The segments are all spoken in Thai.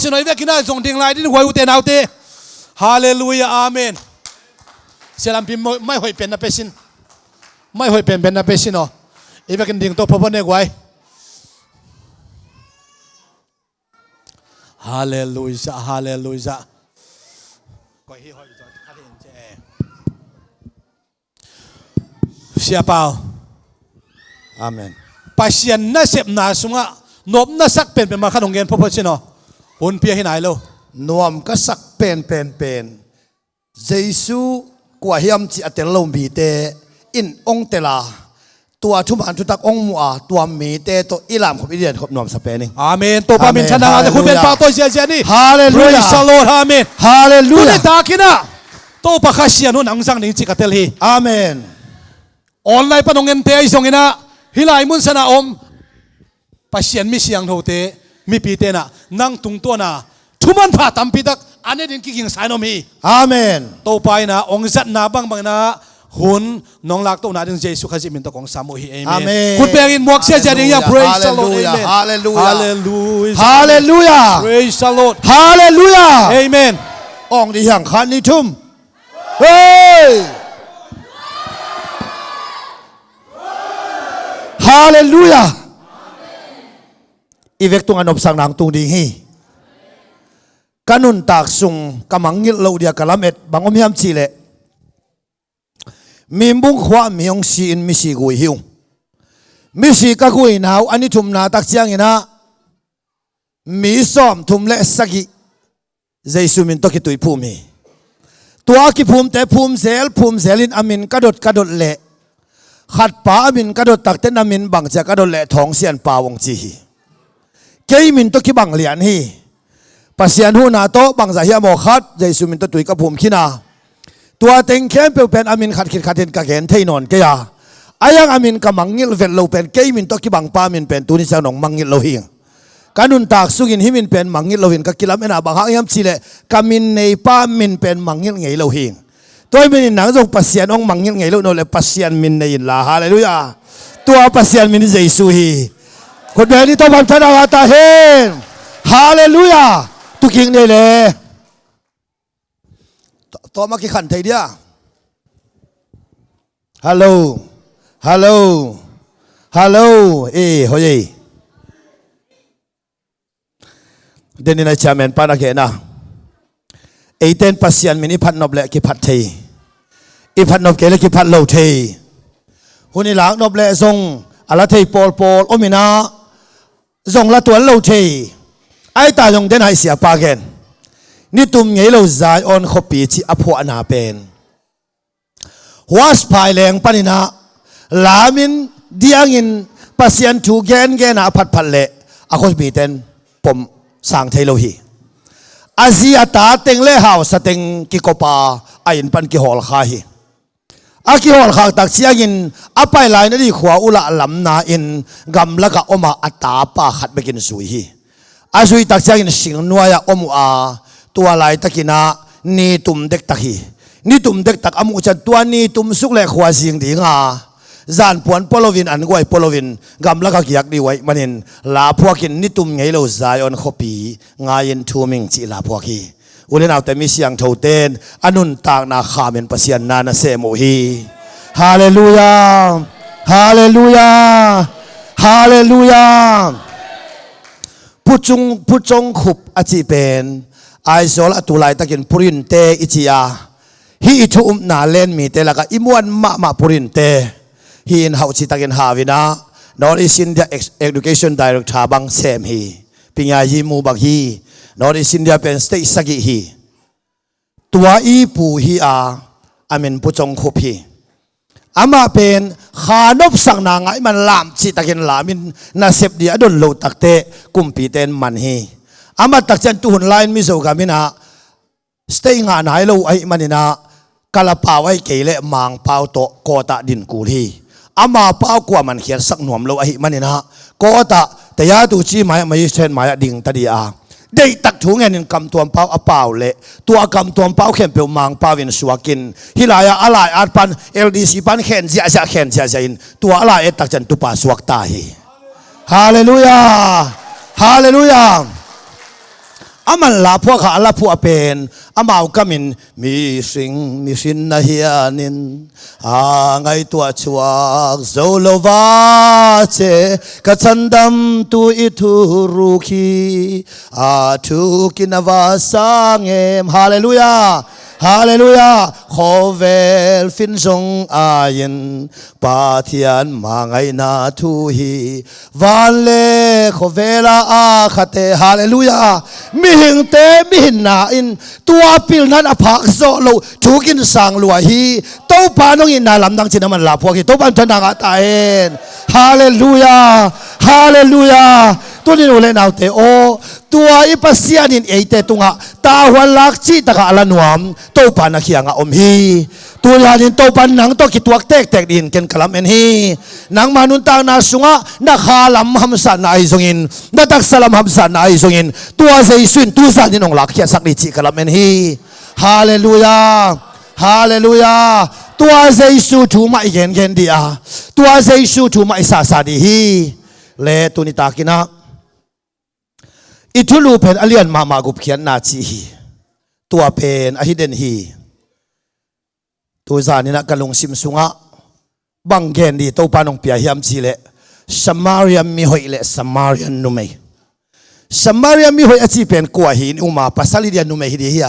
สิน้อยเวกิน่าส่งทิ้งลายที่หัวอุเทนเอาเตฮาเลลูยาอาเมนเสียลำพิมไม่ห่วยเป็นนะเปสินไม่ห่วยเป็นนะเปสินอ๋ออีเวกินดิ่งตัวพบเนกไว้ฮาเลลูยาฮาเลลูยาก็ฮีฮอยจะขัดเองเจเสียเปล่าอาเมนปัสยันน่าเสพน่าสุงะนบน่าสักเป็นมาขนมเงินพบสินอ๋ออุ่นเพียให้ไหนลูนวมก็สักเป็นเยซูกว่าเฮียมจีอัตโลมีเตอินองเตลาตัวทุมันทุตักองมัวตัวมีเตตัวอิลามขบอิเดียนขบนวมสเปนิอาเมนตัวพามินชนะแต่คุณเป็นปาตัวเสียนี่ฮาเลลูยาสโลอาเมนฮาเลลูยาตาคินะตัวปะคาเชียนุนังสังนิจิกาเตลฮีอาเมนออนไลน์ปนงเงินเตยส่งเงินะฮิไลมุนสนาอมปัสเซียนมิเสียงโหเตมีปีเตนะนั่งตุงตัวนะทุมันผ่าตัมพิดักอันนี้ดินกิ่งสายนมีอาเมนตัวไปนะองค์จัดนาบังนะหุ่นน้องลักตัวนาดินเจสุขจิมินตะของสามุฮีเอเมนคุณเปียกินหมวกเสียใจดีอย่าง praise the Lord ฮาเลลูยาฮาเลลูยาฮาเลลูยา praise the Lord ฮาเลลูยาเอเมนองค์ที่ห่างคันนี้ทุ่มเฮ้ยฮาเลลูยาอีเวกตุงอันอบสังนางตุงดีฮีกันุนตากสุงกำมังงิลโลเดียกะลาเม็ดบางอมยามชีเลมีบุ้งขวามีองซีอินมิสีกุยหิวมิสีกะกุยนาวอันนี้ทุมนาตักเชียงอินะมีซ้อมทุมเลสกิเจสุมินตกิตุยภูมิตัวกิภูมิแต่ภูมิเซลินอามินกระโดดเละขัดป่าอามินกระโดดตักเต้นอามินบังจะกระโดดเละท้องเสียนป่าวงจีเกยมินตกิบังเลียนฮีปัสยันหูนาโตบังจะเฮียโมขัดเจสุมินตตุยกับภูมิขีนาตัวเต็งเข้มเป็นอามินขัดเห็นกะเห็นเทนอนเกียอายังอามินกำมังงิลเวลโลเป็นเกยมินตกิบังปามินเป็นตุนิสานองมังงิลโลหิงการนุนตากสุกินหิมินเป็นมังงิลโลหิงกักิลาเมนาบังหางยามชิเลกามินในปามินเป็นมังงิลไงโลหิงตัวมินหนังจงปัสยันองมังงิลไงโลโนเลปัสยันมินในอินลาฮาเลลูยาตัวปัสยันมินเจสุฮีคนเดียวนี้ต้องพัฒนาตาเฮนฮาเลลูยาตุกิงเดเลต่อมากี่ขันไทยเดียฮัลโหลฮัลโหลฮัลโหลเฮ้ยเดนินาชาเมนปานักเกนะเต้นปัสยันมินิพัดนบเละกิพัดเทอีพัดนบเกลกิพัดโลเทหุ่นนี่หลังนบเละทรงอะไรเทปอลโอมินาทรงละตัวโลเทไอตาทรงเดนไฮเสียปาเกนนี่ตุ่มเงี้ยเราใจอ่อนขบปีที่อภัวนาเป็นหัวสปายแรงปนินาลามินเดียงินปัสยันถูกแกนอาพัดเละอาคสมีเต้นผมสั่งเทโลฮีอาเซียตาเต็งเล่หาวสเต็งกิโกปาไออินปันกิฮอลข้าฮีอากิฮอลข้าตักเสียงินอาไปไลน์นั่นดีขวาอุละลำนาอินกำลักอมาอัตตาปาขัดไปกินสุยฮีอาสุยตักเสียงินสิงนัวยอมุอาตัวลายตะกินานี่ตุ่มเด็กตะกีนี่ตุ่มเด็กตักอมุจันตัวนี่ตุ่มสุกเล็กขวาสิงดีงาจานปวนพลวินอันกวยพลวินกำลักกิยักดีไว้มันเห็นลาพวกินนี่ตุ่มไงเราใจอ่อนขบีงายินทูมิงจีลาพวกีอุเลนเอาแต่มีเสียงเท่าเต้นอนุนตากนาขาเมนปัสยันนานาเซโมฮีฮาเลลูยาฮาเลลูยาฮาเลลูยาผู้จงขุบอจิเป็นไอโซลตุไลตะกินปุรินเตอิจิยาฮีอิทุมนาเลนมีเตละกะอิมวนมาปุรินเตฮีอินเฮาชิตะกินฮาวินานอร์ทอีสต์อินเดียเอดูเคชันไดเรกทาบังเซมฮีปิญญายีมูบักฮีนอร์ทอีสต์อินเดียเป็นสเตย์สกิฮีตัวอีปูฮีอามินผู้จงขุบฮีอามาเป็นขานบสังนางไอมันลามชิตะกินลามินนาเซบดีอดนโลตักเตกุมปีเตนมันฮีอามาตักจันตุนไลน์มิโซกามินาสเตย์งานไหนเราไอ้มันนี่นะกาลปาวไอ้เกลมังปาวโตโกตะดินกูลีอามาปาวกว่ามันเขียนสักหน่วมเราไอ้มันนี่นะโกตะแต่ยาตูจีไม่เช่นไม่ดิ่งตะดีอาได้ตักถุงเงินกำตัวเปาอเปล่าเละตัวกำตัวเปาเข้มเปียวมังปาวินสวกินฮิลายาอะไรอาปันLDC ปันเข็นเสียเข็นเสียอินตัวอะไรตักจันตุปาสวกตาฮีฮาเลลูยาฮาเลลูยา อามันลาพวกขาลาพวกเป็นอามาก็มินมีสิ่งมีสินนะเฮียนินไงตัวชัวโซโลวาเจกัจันดัมตุอิทุรุคีทุกินาวาสังเอมฮาเลลูยาฮาเลลูยาขอเวลฟินซงอายินปาเทียนมาไงนาทูฮีวันเลขอเวลาอาคาเตฮาเลลูยามิหิงเตมิหินนาอินตัวปิลนั้นอภักโซโลทุกินสังลัวฮีโตปานงอินนาลำดังจินมันลาพวกฮีโตปันธนางาตาเอ็นฮาเลลูยาฮาเลลูยาตัวนี้โอเลนเอาเตโอตัวอีปัสยานินเอเตตุงะตาหัวลักจีตะกะละนวมโตปานักเขียงอมฮีตัวยานินโตปันนังโตกิตวกเตกเตกดินเกนกะลำเอ็นฮีนังมานุนตางนาสุงะนักฮาลัมฮัมสันนาอิซงอินนักตักสลัมฮัมสันนาอิซงอินตัวเซซุนตัวซานินองลักเขียสักดิจิกะลำเอ็นฮีฮาเลลูยาฮาเลลูยาตัวเซซุทูมาอีเกนเกนดีอาตัวเซซุทูมาอิซาซาดีฮีเลตุนิตากินะอิทุลูเป็นอเลียนมากุบเขียนนาจีตัวเป็นอหิเดนฮีตัวจานี่นะกันลงซิมสุงะบังเกนดีตัวปานองเปียฮิมจีเลสมาเรียมีหอยเลสมาเรียนนุเมสมาเรียมีหอยอจีเป็นกัวหินอุมาปัสสลิเดียนุเมฮิดีฮี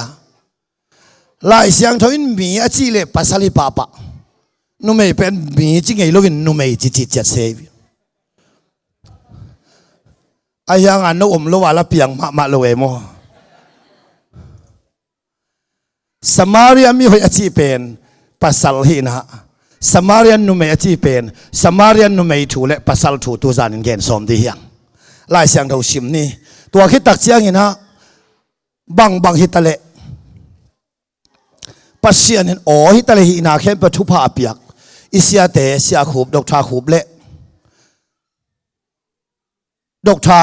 ลายเสียงทวินมีอจีเลปัสสลิปาปะนุเมเป็นมีจิงไงลูกินนุเมจิจิจัดเซฟอายังอันนู้มโลวาลาเปียงมาโลเอโมสมาเรียมีหอยอจีเป็นปัสสลหินะสมาเรียนนุเมอจีเป็นสมาเรียนนุเมถูเลปัสสลถูตัวจานินเกนสมดียังลายเสียงเราชิมนี่ตัวคิดตักเสียงนะบังฮิตาเลปัสเซียนินโอฮิตาเลหินาเข้มปะทุพาเปียกอิเสียเตเสียขูบดอกทาขูบเลดอกทา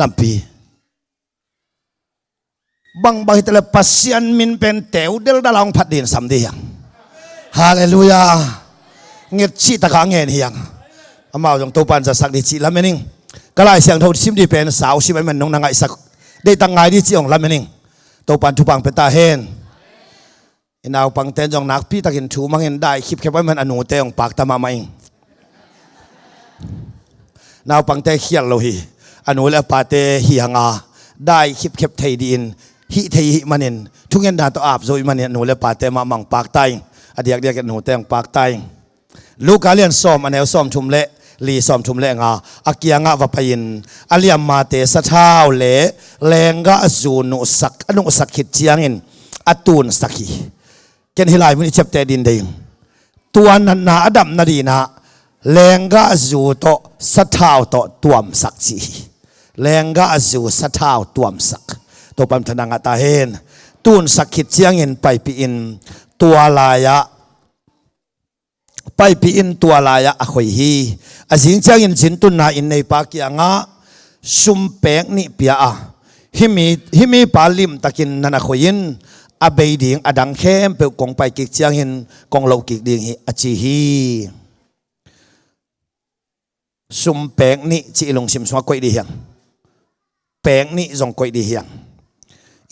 ลำปีบังฮิตาเลปัสเซียนมินเป็นเตวเดลดาลองพัดดินสมดียังฮาเลลูยาเงียชีตะขังเงียนเฮียงอามาจงตัวปันจะสักดิจิละเมนิงก็ไล่เสียงทูซิมดีเป็นสาวซิมันนงนางไอสักได้ตั้งไงดิจิองละเมนิงตัวปันทุปังเป็นตาเฮนอินเอาปังเตนจงนักพี่ตะกินชูมังเห็นได้คลิปแค่ว่ามันอนุเตงปากตามาไม่นาวปังเตเขียนโลหิอนุเลปาเตหิฮังอาได้คลิปแคบไทยดินฮิไทยฮิมันเห็นทุกเงินดาตัวอาบโซยมันเห็นอนุเลปาเตมามังปากไตอดียกกันหนูแต่งปากไตลูกอาเลียนซ้อมอันเอวซ้อมชุมเละลีซ้อมชุมเละงาอาเกียงะวะพยินอาเลียมมาเตสะเท้าเละแรงกะจูนุสักขิดเจียงินอตูนสักขีเกณฑ์ฮิไลมุนิเจ็บเตดินเดงตัวนั้นนาอดัมนาดีนาแรงกะจูโตสะเท้าโตตัวมสักจีแรงกะจูสะเท้าตัวมสักตัวปั๊มธนังอัตาเฮนตูนสักขิดเจียงินไปปีอินตัวลายะไปปีอินตัวลายะอคอยฮีอาสิงเจ้าอินสินตุนนาอินในปากียงะซุมเปกนิเปียฮิมีปาลิมตะกินนันอคอยินอเบยดิงอดังเข้มเปกงไปกิกเจียงหินกงโลกิกดิงฮีอจีฮีซุมเปกนิจีลงซิมสวกวยดีเฮียงเปกนิจงกวยดีเฮียง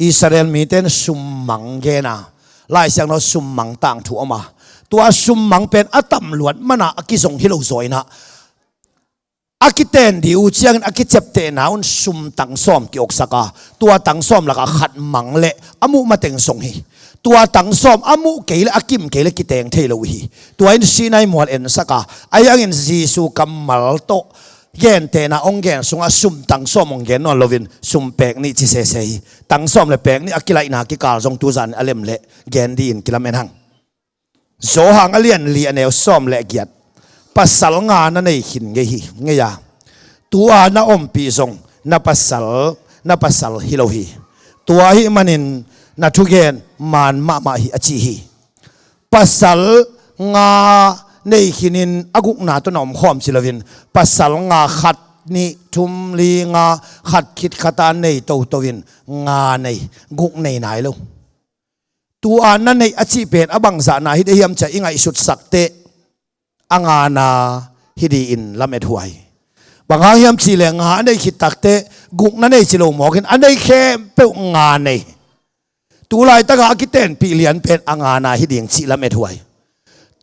อิสราเอลมีเต้นซุมมังเกนาไล่เสียงเราซุ่มมังต่างถูกมาตัวซุ่มมังเป็นอัตตำรวจมันอะกิส่งฮิโลซอยนะอากิเตนดิวเชียงอากิเจ็บเตนาอุนซุ่มตังซ้อมกิอกสักาตัวตังซ้อมแล้วก็ขัดมังเละอามุมาเต็งส่งฮีตัวตังซ้อมอามุเกลอากิมเกลกิเตงเทโลฮีตัวอินซีนายมวลเอ็นสักาอายังอินซีสูกัมมัลโตเย็นเตนะองเกนสุงอาซุ่มตังซ้อมองเกนนอนโลวินซุ่มเปกนี่จิเซเซฮีตังซ้อมเลยเปกนี่อากิไลนากิกาลจงตูซันอเลมเละเกนดีนกิลาเมนหังโซหังอเลียนลีอันเอลซ้อมเละเกียดปัสสัลงานนั่นเองหินเงยเงียตัวน่าอมปีทรงน่าปัสสัลฮิโลฮีตัวฮิมันินน่าทุเกนมันมาฮิอจีฮีปัสสัลงาในหินินอากุกนาตัวนอมข้อมศิลวินปัสสัลงาขัดนิทุมลีงาขัดคิดขตาในตัววินงาในกุกในไหนลูกตัวนั้นในอาชีพเป็นอบังสานาฮิดเฮียมจะอิงไอสุดสักเตอังานาฮิดีอินละเมถวย bang hang hiam chi le nga nei khit takte guk na nei chilo mokin anei khe pe nga nei tu lai taka ki ten pi lian pen anga na hi ding chi la met huai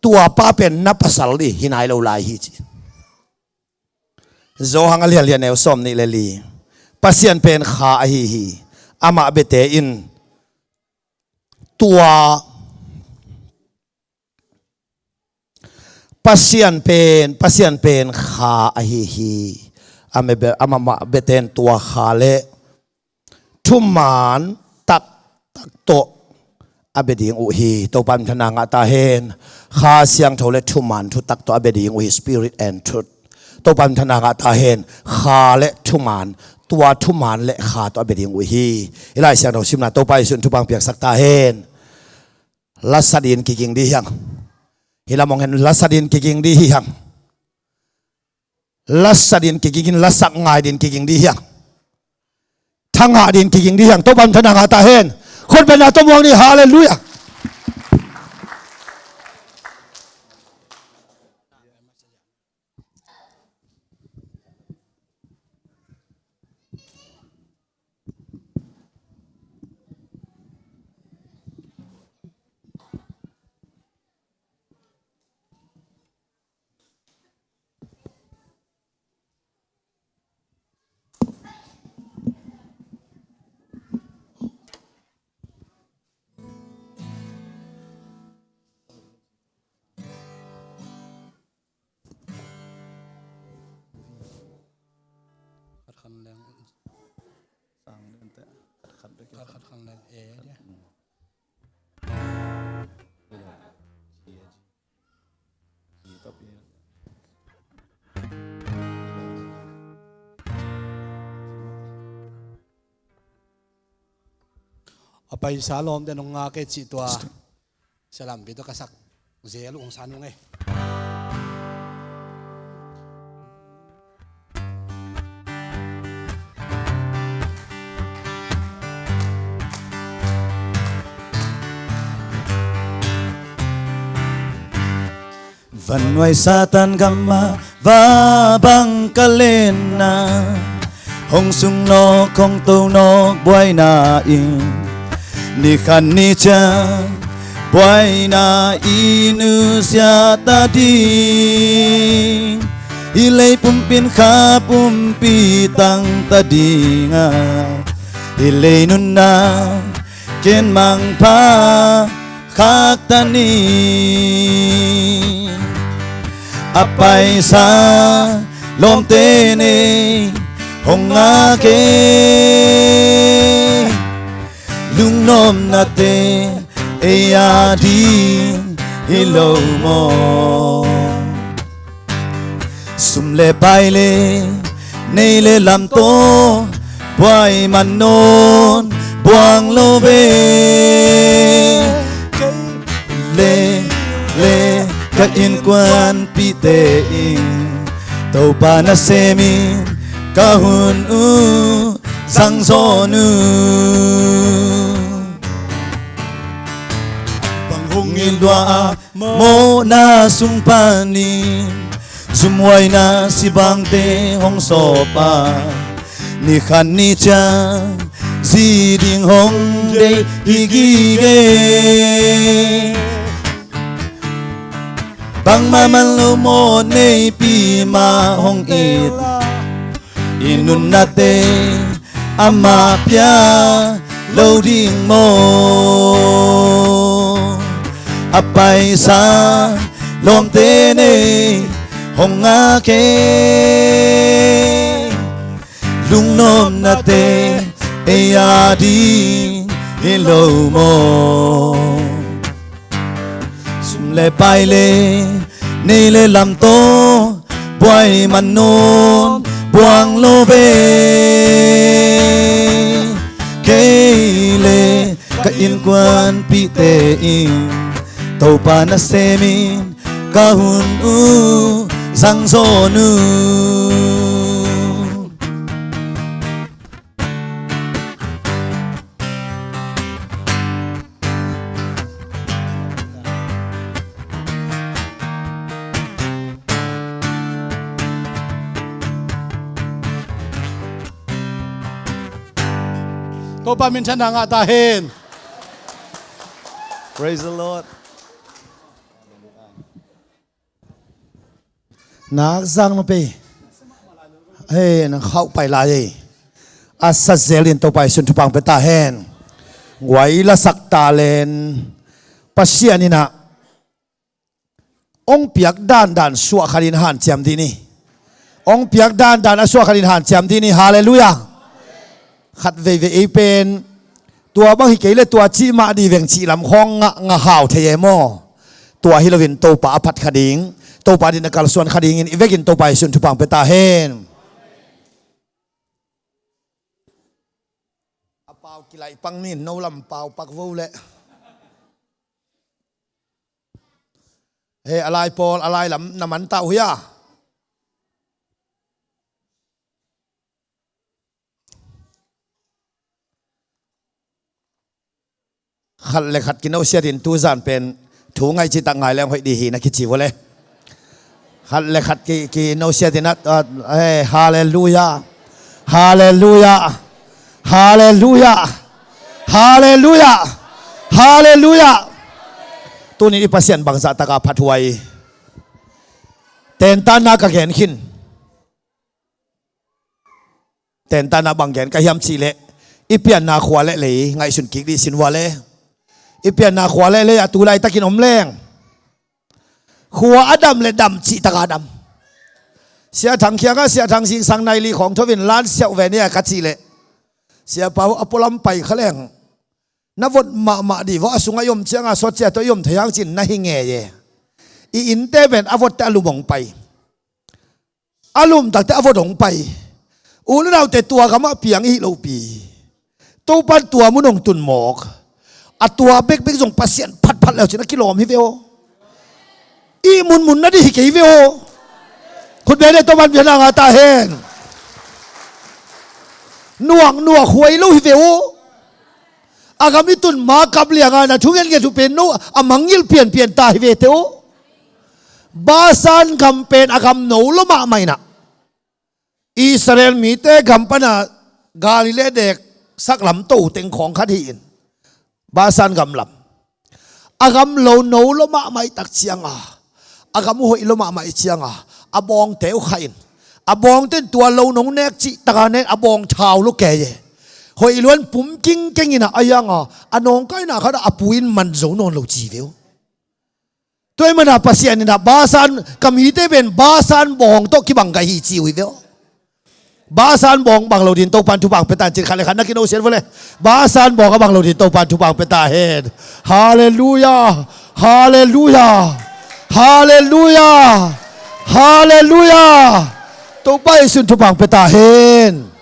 tua pa pen na pasal di hinai lo lai hi chi zo hang alian lian eu som ni le li pasian pen kha hi ama bete in tua pasian pen kha hi ama beten tua kha le thuman tak to abeding u hi to pan thana nga ta hen kha siang thole thuman thu tak to abeding u hi spirit and truth to pan thana nga ta hen kha le thuman tua thuman le kha to abeding u hi ilai siang tho simna to pai sun thu bang piak sak ta hen lasadin kiking di hiang hilamong hen lasadin kiking di hiang lasadin kiking lasak ngai din kiking di hiang thanga din kiking di hiang to pan thana nga ta henคนเป็นอาตมวงนี่ฮาเลลูยาไปสาลมเดนงาเกจิตัวสลัมบิดกษักเจลุงสานุงเอวันไว้ซาตันกัมมาว่าบังกะเลนนาหงสุงนกคงตัวนกบวยนาอิงนี่ขันนี่จาบวยนาอินุสยาตาดีอิเลยปุ่มปินขาปุ่มปีตังตาดีงาอิเลยนุนนาเกณฑ์มังพาคักตานีapa isa lom tene honga ke lung nom na te eya di hello mo sum le pai le nei le lam to boy man non buang lo ve le các yên quan pi tê in tàu pa na semin ka hun u sang zo nu bang hung in doa mo na sung pani zum wai na si bang te hong so pa ni khan ni cha zi ding hong de hi gi ge bang maman lo mo nei pi ma hong it inun nate ama pya lo ding mo apai sa lom te nei hong a ke lung nom nate e ya di hello mo le pai le nei le lam to boy man non buang lo ve ke le ka in quan pi te in tàu pa na semin ka hun u sang zo nu pa minsan na nga tahin. Praise the Lord. Nakasang mo pa nang hau pa ilay. Asa zelin to pa isun tupang petahen. Waila saktalen. Pasya ni na. Ong piak dan suwa kalinhan jam dini. Ong piak dan aswa kalinhan jam dini. Hallelujah. Khat veve ipen. Tua bang hikele tua chi ma di veng chi lam khong nga hau theye mo. Tua hilawin to pa apat khading. To pa din nakal suan khadingin ivekin to pa isun tupang petahen. Apau kilai pang min no lam pau pak vo le. Hey alai pol alai lam naman tau ya. Khat le khat kinau sia din tu zan pen thu ngai chi tak ngai leng hoi di hi na ki chi wo le. Khat le khat ki no sia din at hey hallelujah. Hallelujah. Hallelujah. Hallelujah. Hallelujah. Tu ni pasien bangsa taka pathuai. Tentana ka gen khin. Tentana bang gen ka hiam chi le. Ipian na khwa le le ngai sun ki di sin wa le. Ipian na khwa le le atulai takin om leng. Khwa adam le dam chi taka adam. Sia thang khia ka sia thang sing sang nai li khong thowin lan sia ve ne ka chi le. Sia pau apolam pai khaleng. Na vot ma di wa sunga yom chianga so che to yom thayang chin na hi nge ye. I in te ben avot ta lumong pai. Alum tak te avot ong pai. Ulu nau te tua kama piang hi lo pi. To pan tua munong tun mok. Atua bek jong pasien pat leo china kilom hi veo. I mun na di hi ke veo. Khut be de to ban bian nga ta hen. Nuang huai lo hi veo. Agam itun ma kablianga na thungen ge thupen no amangil pian ta hi ve teo. Basan kampen agam no lo ma mai na. Israel mi te gampana Galile dek saklam to teng khong khat hin. Basan gam lam. Agam lo no lo ma mai tak chianga. Agam hoi lo ma mai chianga. Abong teu khain. Abong ten tua lo nong nek chi takane abong thau lo ke ye. Hoi luan pum king ina ayanga anong kai na khada apuin man zo non lo chi veo. Toy mana pasian na basan kamite ben basan bong to ki bang ga hi chi wi veo. Basan bong bang lo din to pan tu bang petan chin khale khan na kino sen vole. Basan bong ka bang lo din to pan tu bang peta head. Hallelujah. Hallelujah. Hallelujah. Hallelujah. To pai sun tu bang peta hen.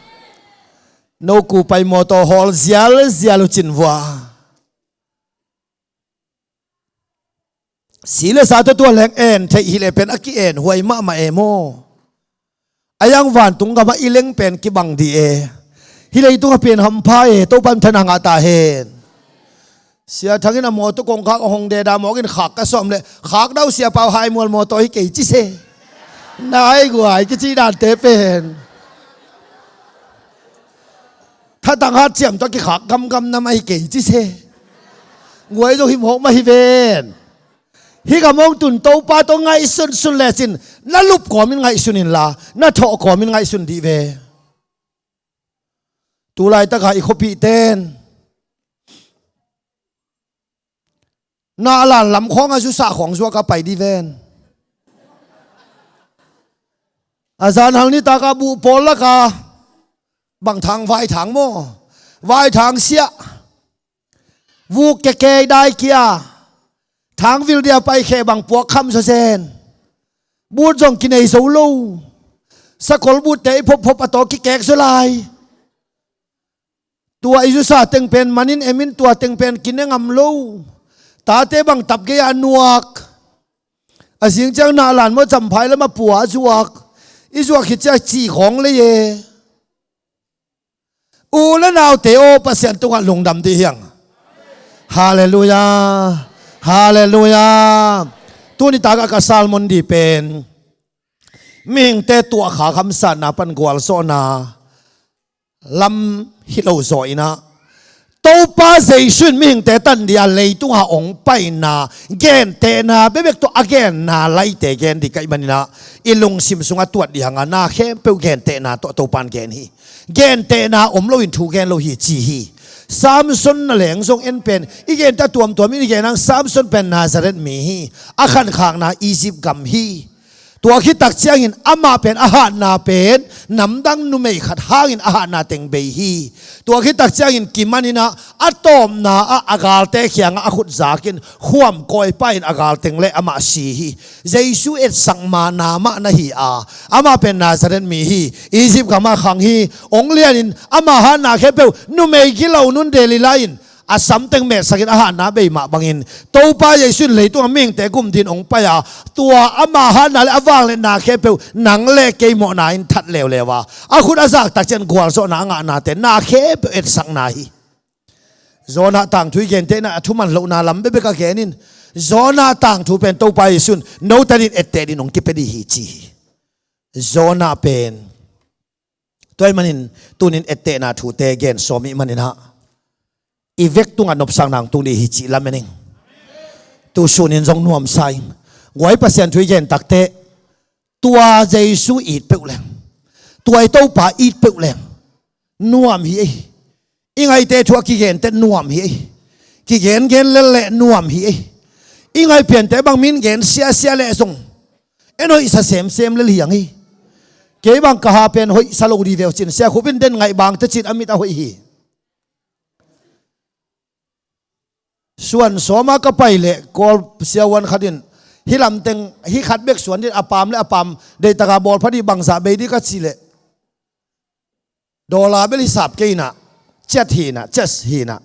No ku pai moto hol zial chin wa. Sila sa to leng en thai hi le pen aki en huai ma emo. Ayang van tung ka ma ileng pen ki bang di e. Hi le tu ka pen ham pha e to pan thana nga ta hen. Sia thangin a moto kong kha hong de da mogin khak ka som le khak dau sia pau hai mol moto hi ke chi se. Nai guai ki chi dan te pen.ถ้าต่างหากเจียมตัวกี่ขากำน้ำไอเก๋จิเซ่งวยตัวหิมหกมาฮิเวนฮิกามองตุนโตปาตัวไงสุนเลสินน่าลุบก่อมินไงสุนินลาน่าถอก่อมินไงสุนดีเวตัวไรตะกาอีกขบีเต้นน่าหลานลำของอายุสาของชัวก็ไปดีเวนอาจารย์ทางนี้ตากาบูปอลละกาบางทางวายทางโม่วายทางเสียวูกแก่ได้เกียทางวิลเดียไปแค่บางปวกคำเซนบูดจงกินไอโซโลสกอลบูดเตะพบอตอกิแกกสลายตัวอิจุสาเต็งเป็นมันินเอมินตัวเต็งเป็นกินงำโลตาเตบังตับเกียนวกอาเสียงจังนาหลานมาจำภายแล้วมาปัวจวกอิจวกคิดจะจีของเลยเยอูและนาวเตโอประเสริฐตัวลงดำดีเฮียงฮาเลลูยาฮาเลลูยาตัวนี้ตากากาซาลมอนดีเป็นมิงเตตัวขาคำสันนาปันกวลโซนาลำฮิโลโซอินะ ตัวป้าเจสุนมิหิงเตตันเดียเลยตัวองไปนาเกนเตนาเบบกตัวอเกนนาไลเตเกนดิกายมันนะอิลุงซิมสุงตัวดีหางานาเข้มเปวเกนเตนาตัวปานเกนฮีเกนเตนาอมโลอินทูเกนโลฮีจีฮีสามสุนนั่นแหลงทรงเอ็นเป็นอีเกนตะตัวมินิเกนังสามสุนเป็นนาซาเรตมีฮีอาคันขางนาอียิปต์กัมฮีตัวคิดตักเชียงอินอามาเป็นอาหารนาเป็นน้ำดังนุ่มไม่ขัดห้างอินอาหารนาเต็งเบฮีตัวคิดตักเชียงอินกิมันอินะอะตอมนาอากาลเตะเขียงอาขุดจากินขวามกอยไปอินอากาลเต็งเละอามาชีฮีเจสุเอ็ดสังมานามานะฮีอามาเป็นนาซาเรตมีฮีอียิปต์กับมาขังฮีองเลียนินอามาหานาเคเปวนุ่มไม่กิเลานุนเดลิไลน์อาสัมเต็งเมสกินอาหารนาเบยมาบังอินตัวป้าใหญ่สุดเลยตัวมิ่งแต่กุมดินองไปตัวอามาหานาเลอวางเลนาเคเปวหนังเล่เกยหมอนาอินทัดเลวเลวะอาคุณอาศักตักเจนกวาลโซนางานาเตนาเคเปวเอ็ดสังนาฮีโซนาต่างทุยเกนเตนะทุมันโลนาลัมเบเบกาเกนินโซนาต่างทุเป็นตัวป้าใหญ่สุดโนตันินเอเตดินองกิเปดีฮีจีโซนาเป็นตัวมันอินตุนินเอเตนาทูเตเกนโซมิมันอินฮะอีเวกตุงอันนบสังนางตุงนี้ฮิจิลามินิงตัวสุนินจงนวมใส่ไว้เปอร์เซ็นต์ทุยเย็นตักเตะตัวเจสุอีดเปล่าแรงตัวไอ้เต้าป่าอีดเปล่าแรงนวมฮีอิงไอเตะทัวกิเกนเตะนวมฮีกิเกนเกนเละเละนวมฮีอิงไอเปลี่ยนแต่บางมินเกนเสียเสียเละส่งเอ็นโอยสัเซมเซมเละเลียงฮีเก็บบางกะฮาเป็นหอยสโลดีเวลจินเสียขุบินเด่นไงบางแต่จิตอมิตาหอยฮีส่วนสมาก็ไปเลยก็เสียวันขัดินฮิลำเต็งฮิขัดเบกส่วนที่อาปามและอาปามเดตากาบอลพอดีบังสาเบดีก็สิเลดอลลาร์เบลิสับเกยนะเจ็ดฮีนะเจ็ดฮีนะ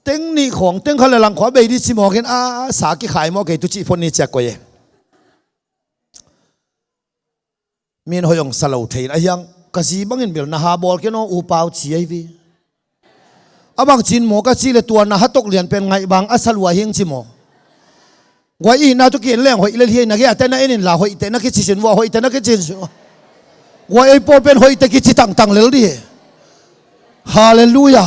เต็งนี่ของเต็งเขาเลยหลังขวาเบดีสิมอกันสากิขายมอเกตุจิพนนี่เจ็กกวยมีนหอยงสลาวเทียนยังกษีบังเงินเบลนะฮาบอลแค่น้องอูปาวชีไอวีบางจินโมก็จีเลตัวนะฮัตตกเลียนเป็นไงบางอัศลวะเฮงจิโมว่าอีน่าตุกินเลี้ยงหอยเลเฮียนักเก็ตแต่นั่นเองล่ะหอยแต่นักเก็ตจินว่าหอยแต่นักเก็ตจินว่าไอ้พอเป็นหอยแต่กิจิตังเลดีฮาเลลูยา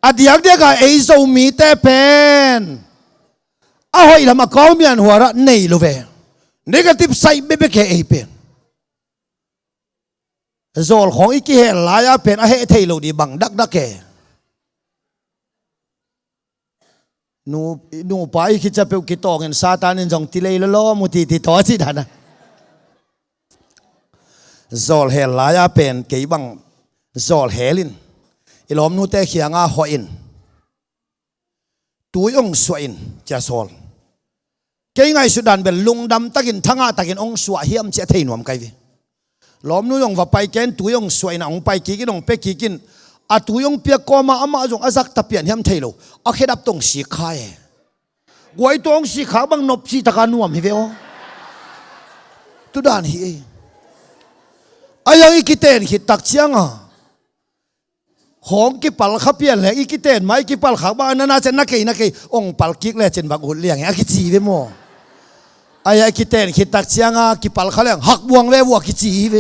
อดีตเด็กไอ้โซมีแต่เป็นหอยละมาก้าวมีอันหัวระเนยลูเวเนกาทีฟไซเบเบเคไอ้เป็นโซลของอีกเหตุหลายเป็นอาเหตุที่เราดีบังดักแกนูไปคิดจะเป็นกิตองเงินซาตานินจงติเลย์ล้อมุติติต่อสิดานะโซลเหตุหลายเป็นเกี่ยบังโซลเฮลินอีหลอมนูเตะเขียงหอยนตัวยองสวยนจะโซลเกี่ยไงสุดานเป็นลุงดำตะกินทั้งตะกินองสวยเฮียมเจ้าเทนวมไกวีล้อมนู้ยองว่าไปแกนตัวยองสวยนะองไปกี่กินองเป๊กกี่กินตัวยองเปียกก็มาอามาจงอาศักตะเปียนเฮียมเทโลเคดับตรงสีขายไว้ตรงสีขาบังนบสีตะการนวมฮิเวโอตุดานฮียังอีกิเตนฮิตักเชียงของกิปัลขับเปียนเลยอีกิเตนไม่กิปัลขับบ้านน่าจะนักเกยองปัลกิกเลยเจนบักหุ่นเลี้ยงกิจีเวโมกิเตนคิดตักเชียงกิปัลเขาเลี้ยงหักบวงเววัวกิจีเว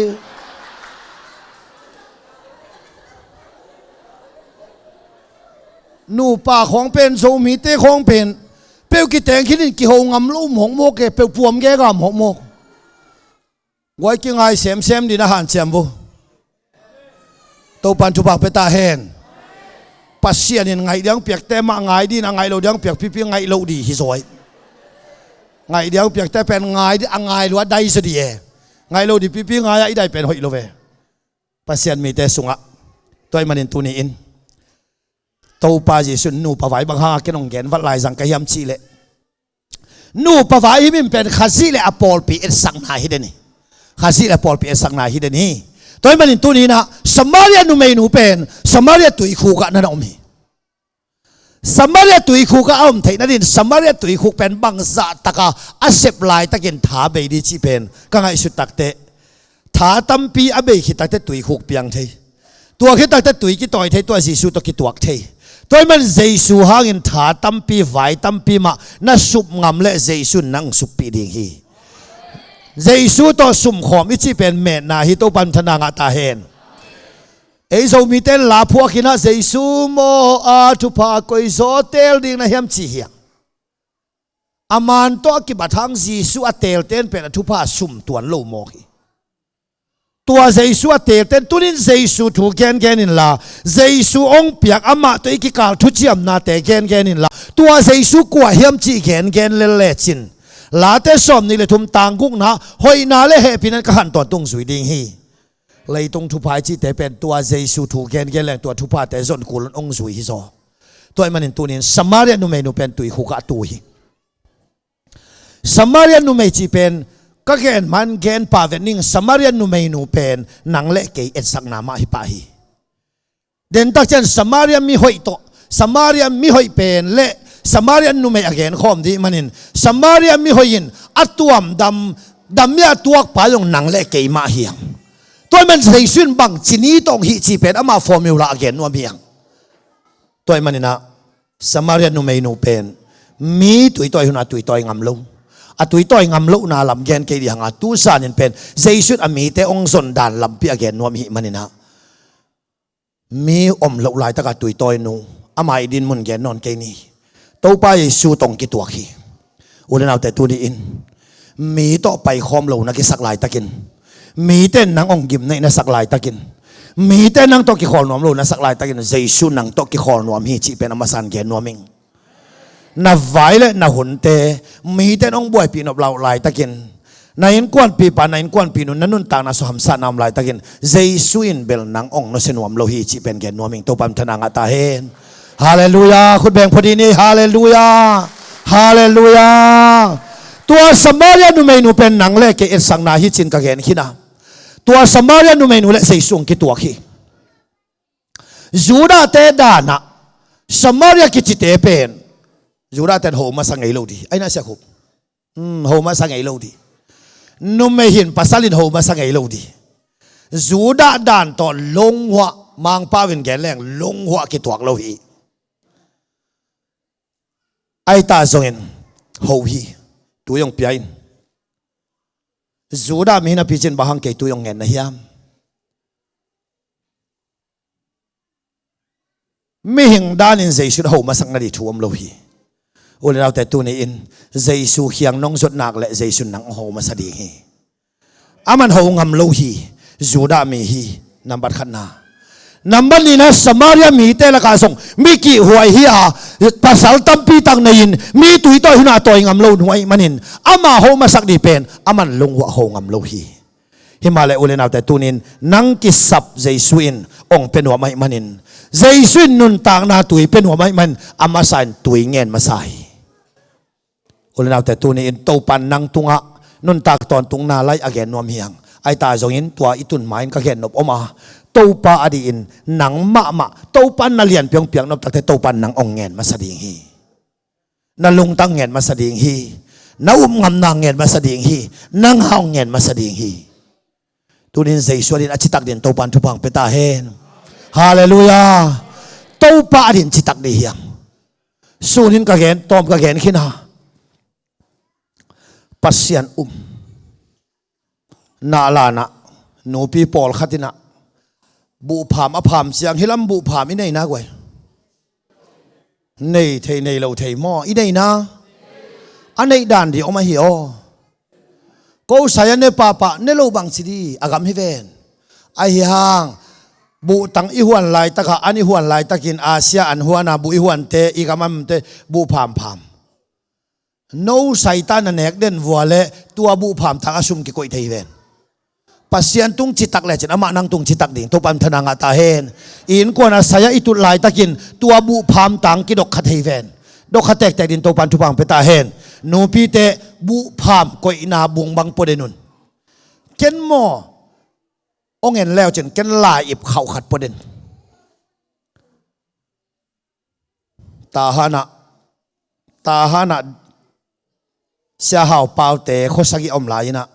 นูป่าของเป็นโซมีเตของเป็นเปียวกิเตนคิดนี่กิหงงำลุ่มหงโมกเกเปียวพวมแกก็หงโมกไว้กิงไงเซมดีนะฮันเซมบุตัวปันจุบักเปตาเฮนปัสเซียนไงเดียงเปียกแต่มาไงดีนะไงเราเดียงเปียกพี่ไงเราดีฮิสวยไงเดียวเปียกแต่เป็นไงที่ไงหรือว่าได้สุดเย่ไงเราดิพี่ไงไอ้ได้เป็นหอยโลเวปัสเซียนมีแต่สุงะตัวมันอินตุนีอินตัวปาจิสุนนูปะไว้บางฮากินองเกนวัดลายสังกยามชีเลนูปะไว้มิมเป็นข้าศิเลอปอลปีเอสังนาฮิเดนีข้าศิเลอปอลปีเอสังนาฮิเดนีตัวมันอินตุนีนะสมาเรียนูเมนูเป็นสมาเรียตุยคูกะนั่นอมีสมัยตุยคุกอ้อมไทยนั่นเองสมัยตุยคุกเป็นบังซาตะกาอาเซบลายตะกินถาเบดีจีเป็นก็ไงสุดตักเตะถาตั้มปีอาเบคิดตักเตะตุยคุกเปียงไทยตัวคิดตักเตะตุยกิต่อยไทยตัวสีสุตกิตัวไทยตัวมันเจสุหางินถาตั้มปีไว้ตั้มปีมาน่าสุบงำและเจสุนังสุบปีดิ่งฮี Giêsu to sum khom ichi pen me na hi to pan thana nga ta hen ei zo mi ten la phua khina Giêsu mo a thu pa koi zo tel ding na hiam chi hiang aman to ki bathang Giêsu a tel ten pen thu pa sum tuan lo mo hi tua Giêsu a tel ten tunin Giêsu thu gen gen in la Giêsu ong piak ama to iki kal thu chiam na te gen gen in la tua Giêsu kwa hiam chi gen gen le le chin la te som ni le thum tang guk na hoi na le he pinan ka han ton tung zui ding hi lei tung thu phai chi te pen tua Giêsu thu gen gen le tua thu pa te zon kulon ong zui hi zo toy manin tunin Samaria nu me nu pen tui khuka tu hi Samaria nu me chi pen ka gen man gen pa vening Samaria nu me nu pen nang le ke et sak na ma hi pa hi den tak chen Samaria mi hoi to Samaria mi hoi pen le Samaria nu me again khom di manin Samaria mi hoin atuam dam ya tuak pa yong nang le ke ma hiang toy man sei sun bang chini tong hi chi pen ama formula again no miang toy manina Samaria nu me nu pen mi tui toy huna tui toy ngam lo atui toy ngam lo na lam gen ke di hanga tu san in pen Jesus ami te ong son dan lam pi again no mi manina mi om lo lai ta ka tui toy nu amai din mun gen non ke ni to pa Yesu tong ki tuak hi ulen au te tu ni in mi to pai khom lo na ki sak lai takin mi ten nang ong gim nei na sak lai takin mi ten nang to ki khol nom lo na sak lai takin Jesus nang to ki khol nom hi chi pen amasan gen noming na vai le na hun te mi ten ong boy pi nop lau lai takin na in kwan pi pa na in kwan pi nun nanun ta na so ham sa nam lai takin Jesu in bel nang ong no senuam lo hi chi pen gen noming to pam thana nga ta hen hallelujah khut beng phodi ni hallelujah hallelujah tua Samaria nu me nu pen nang le ke et sang na hi chin ka gen khina tua Samaria nu me nu le Jesu ki tua khi Juda te dana Samaria ki chi te pen Juda ten ho ma sangai lo di ai na sia khop ho ma sangai lo di nu me hin pasalin ho ma sangai lo di Juda dan to long wa mang pa win gen leng long wa ki tuak lo hi ai ta zongin ho hi tu yong piain Juda mi na pichin bahang ke tu yong ngen na hiam mi hing dan in Jesu ho ma sang na di thuam lo hi ulen au te tu ni in Jesu hiang nong zot nak le Jesu nang ho ma sa ding hi aman ho ngam lo hi Juda mi hi number khanna number ni na Samaria mi te la ka song mi ki huai hi a pasal tampi tang na in mi tui toy huna toy ngam lo huai manin ama ho ma sak di pen aman lungwa ho ngam lo hi himale ulen au te tunin nang ki sap Jesu in ong pen wa mai manin Jesu nun tang na tui pen wa mai man ama san tui ngen masai ulen au te tunin to pan nang tunga nun tak ton tung na lai again nom hiang ai ta zongin tua itun main ka gen nop oma to pa adi in nang ma to pan na lian piang piang nop tak to pan nang ong ngen masading hi na lung tang ngen masading hi na ngam nang ngen masading hi nang haung ngen masading hi tunin Jesu din achitak din to pan thupang peta hen hallelujah to pa din chitak di hiang sunin ka gen tom ka gen khina pasian na lana nupi Paul khatina bu pham a pham siang hilam bu pham i nei na goi nei thei nei lo thei mo i nei na anei dan di oma hi o ko saya ne papa ne lo bang chidi agam hi ven ai hang bu tang i huan lai taka ani huan lai takin Asia an huana bu i huan te i gamam te bu pham no saitan anek den vuale tua bu pham thang asum ki koi thei ven pasian tung citak le chen ama nang tung citak ding to pam thana nga ta hen in ko na saya itu lai takin tua bu pham tang ki dok khathei ven dok khatek te din to pan thu pang peta hen no pi te bu pham ko ina bung bang podenun ken mo ongen leo chen ken la ip khau khat poden ta hana sia hao pau te khosagi om lai na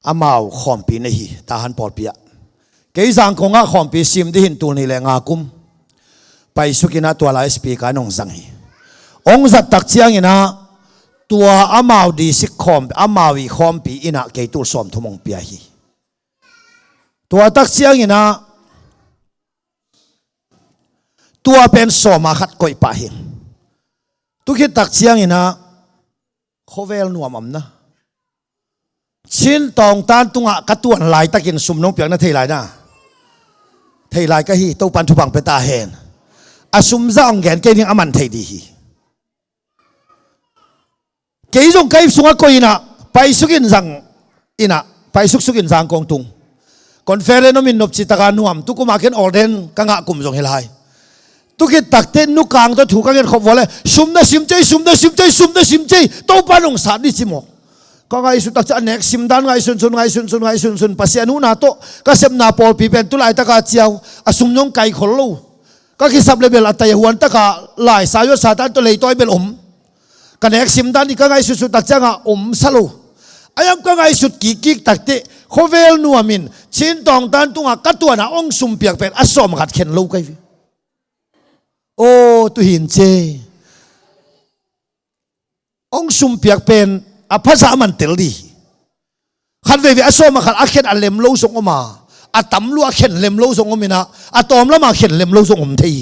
amau khom pi nei hi ta han por pia ke jang ko nga khom pi sim di hin tu ni le nga kum pai sukina to la sp ka nong zang hi ong zat tak chiang ina ตัวอามาวดีสิคอมอามาวีคอมปีอินะเกตุลสอมทมงเปียฮีตัวตักเสียงอินะตัวเป็นสอมาขัดก่อยป่าหินตุกิตักเสียงอินะโคเวลนัวมัมนะชินตองตานตุงะกระตวนลายตะกินสุมน้องเปียกนะเทลายนะเทลายก็ฮีตัวปันทุบังเปตาเฮนอาสุมซาองแกนเกนิงอามันเทดีฮีเกยจงเกยสุงะก็อินะไปสุกินสังอินะไปสุกินสังกองตุงคอนเฟอเรนซ์มินนบจิตการนวมตุกุมาเกนออเดนกังะกุมจงเฮลายตุกิตักเต้นนุกางตัวถูกกังเกนขบวอลเลยสุมนะสิมใจสุมนะสิมใจสุมนะสิมใจตัวปานองสาดิจิโมก็ไงสุดตักจะเน็กสิมดานไงสุนปัสยานุนาโตก็เซมนาปอลปีเป็นตุลายตะกาเจียวอสุมยงไก่ขลุ่ก็คิดสับเลเบลอัตยหวนตะกาลายสายศาสตร์ตัวเลยตัวเบลกันเน็กสิมดานนี่ก็ไงสุดตักจะงะสโลอายังก็ไงสุดกิกตักเตะโคเวลนัวมินชินตองตันตุงะกัตัวน่ะองสุมเปียกเป็นอสอมขัดเข็นลูกไงโอ้ตุหินเจองสุมเปียกเป็นอภาษามันเตลดีขัดเวอสอมขัดอักเข็นอันเลมลูส่งออกมาอัตำลูอักเข็นเลมลูส่งออกมานะอัตอมละมาเข็นเลมลูส่งออกมาที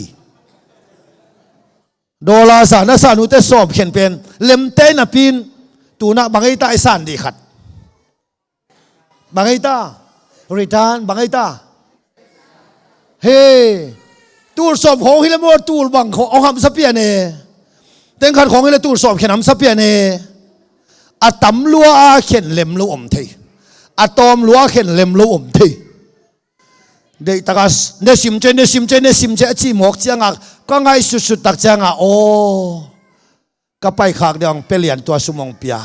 โดลาสานะสานุเตสอบเข็นเป็นเลมเตนะปีนตูน่ะบางไอ้ตาไอ้สานดีขัดบางไอ้ตาริทานบางไอ้ตาเฮ้ตูสอบของฮิเลมอตูบังของเอาหำสับเปียเนเต็งขัดของฮิเลตูสอบเข็นหำสับเปียเนอะตำลัวเข็นเล็มลูอมทีอะตอมลัวเข็นเล็มลูอมทีเด็กตากาเนสิมเจจีหมอกเจียงอ่ะก็ไงสุดตักเจียงอ่ะโอ้ก็ไปขากเดียงเปลี่ยนตัวสมองเปีย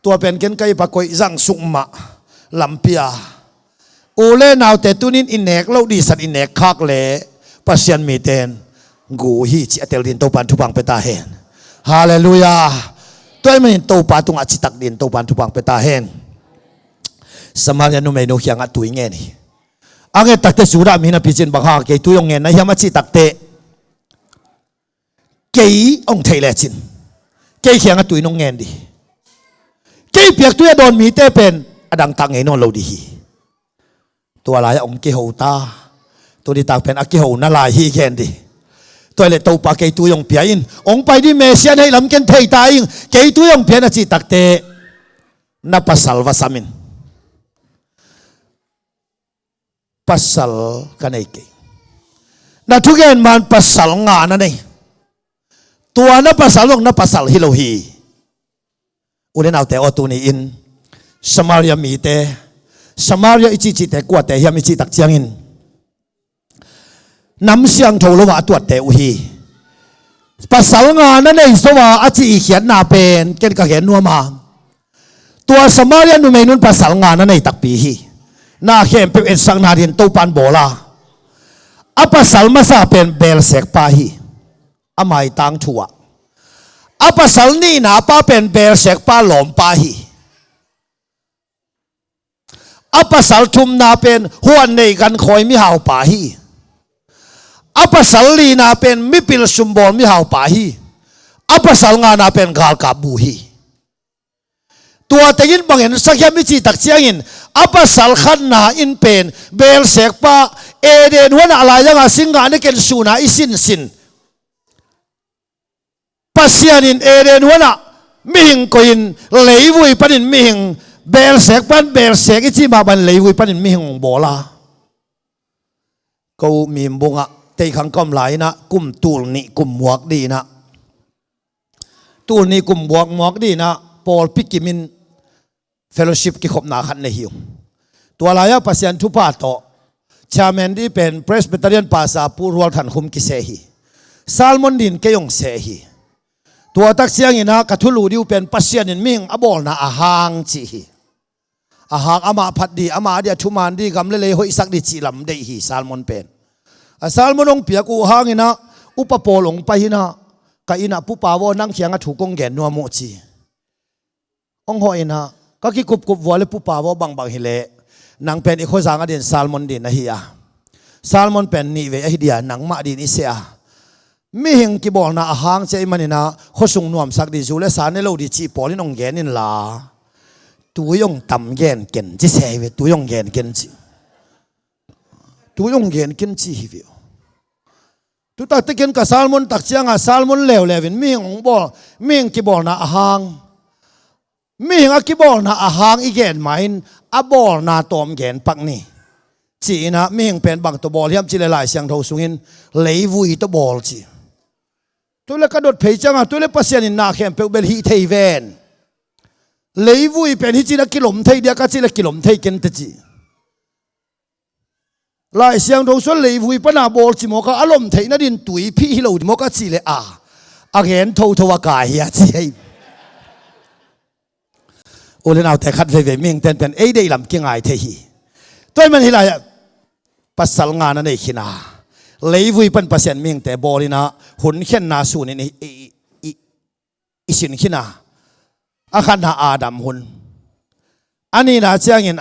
ตัวเป็นเกณฑ์ไก่ปะกอยจังสุกมะลำเปียโอเล่นาวแต่ตุนินอินเนกเล่าดีสัตอินเนกขากเล่ปัสยันมีเตนกูฮีจิเตลดินโตปันทุบังเปตาเฮนฮาเลลูยาตัวมันโตปาตุงอาจิตักดินโตปันทุบังเปตาเฮนสมาร์ยานุเมนุเฮียงอัตุยเงี้ยนี่อังเกตักเตสุรามีนาพิจินบังฮาเกตุยงเงี้ยนะเฮียมาจิตักเตเกยองเทเลจินเกยเฮียงอัตุยนงเงี้ยดิเกยเปียกตัวโดนมีเตเป็นอดังตังเงนอนโลดีตัวลายองเกหูตาตัวที่ตักเป็นอเกหูนาลายฮีเคนดิตัวเล็กตัวปากเกยตัวยงเปียอินองไปดิเมเซียนให้ลำเกนเทยตายเกยตัวยงเปียนจิตักเตนับปัสสัลวาสามินปัสสัลกันไอเกยนัทุกอย่างมันปัสสัลงานนั่นเองตัวนับปัสสัลงนับปัสสัลฮิโลฮีอุเลนเอาแต่อตูนีอินสมาริยามีเตสมาริยาอิจิเตกวดแต่เฮียมิจิตักเจียงอินน้ำเสียงโทรว่าตัวเตอุฮีภาษางานนั่นเองสว่าอาจีเขียนนาเป็นเกณฑ์ก็เขียนนัวมาตัวสมาริยานุเมนุนภาษางานนั่นเองตักปีฮีนาเข้มเป็นสังนาดินตูปันโบลาอัปสัลมาซาเป็นเบลเสกปาฮีอามายตังชัวอัปสัลนี่นาป้าเป็นเบลเสกปาหลอมปาฮีอัปสัลทุมนาเป็นหัวในกันคอยมิหาวปาฮีอัปสัลลีนาเป็นมิปิลสุมบอลมิหาวปาฮีอัปสัลงานาเป็นกาลกาบูฮีตัวแต่ยินบางเห็นสักแค่มิจิตักเชียงินอัปสัลขันนาอินเป็นเบลเสกปาเอเดนวันอะไรยังสิงหานี่เกณฑ์สูนาอิสินปัสยานินเอเดนวันอะมิหิงก็ยินเลวุยปันินมิหิงเบลเสกปันเบลเสกอิจิมาบันเลวุยปันินมิหิงโบลาก็มีมบุงะเตยขังกำไหลนะกุมตูลนี่กุมหมวกดีนะตูลนี่กุมหมวกดีนะปอลปิกิมินเฟลโลชิพกิขบนาขันในหิวตัวลายปัสยันทุพาโตชาแมนดีเป็นเพรสเบตเรียนภาษาปูรัวขันคุมกิเซฮีซาลมอนดินเกยงเซฮีตัวตักเสียงอินะกัทุลูดิวเป็นปัสยันมิงอบอลนะอาหางจีฮีอาหางอามาพัดดีอามาเดียชุมานดีกำเลเลยหอยสักดิจิลำเดฮีซาลมอนเป็นซาลมอนองเปียกูหางอินะอุปโปลงไปหินะกะอินะปุปาวนั่งเขียงถูกกงแกนนัวโมจีองหอยนะก็คิดกุบวัวเลยปุปาวบางฮิเลนางเป็นอีกคนสังอดีตซาลมอนดินนะเฮียซาลมอนเป็นนี่เวอฮิเดียนางมาดินอิเซีย mi hing ki bol na ahang che manina khosung nuam sak di zule sa ne lo di chi polin ong gen in la tu yong tam gen ken chi se ve tu yong gen ken chi tu yong gen ken chi hi ve tu ta te ken ka salmon tak chianga salmon lew levin mi hing ong bol mi hing ki bol na ahang mi hing a ki bol na ahang i gen main a bol na tom gen pak ni chỉ na mi hing pen bang to bol hiam chi le lai siang tho sungin lei vui to bol chi tôi là cái đốt phê chăng à tôi là pasien in na khem pe bel hi thei ven lei vui pen hi chi na kilom thei dia ka chi la kilom thei ken te chi lai siang tho so lei vui pa na bol chi mo ka alom thei na din tui phi hi lo mo ka chi le a again tho tho wa ka hi a chi hei ole nau te khat ve ve ming ten pen ei dei lam ki ngai the hi tôi man hi la pasal nga na nei khina lấy vui pan pasien ming te bolina hun khen na su ni isin khina akhan na adam hun ani na changin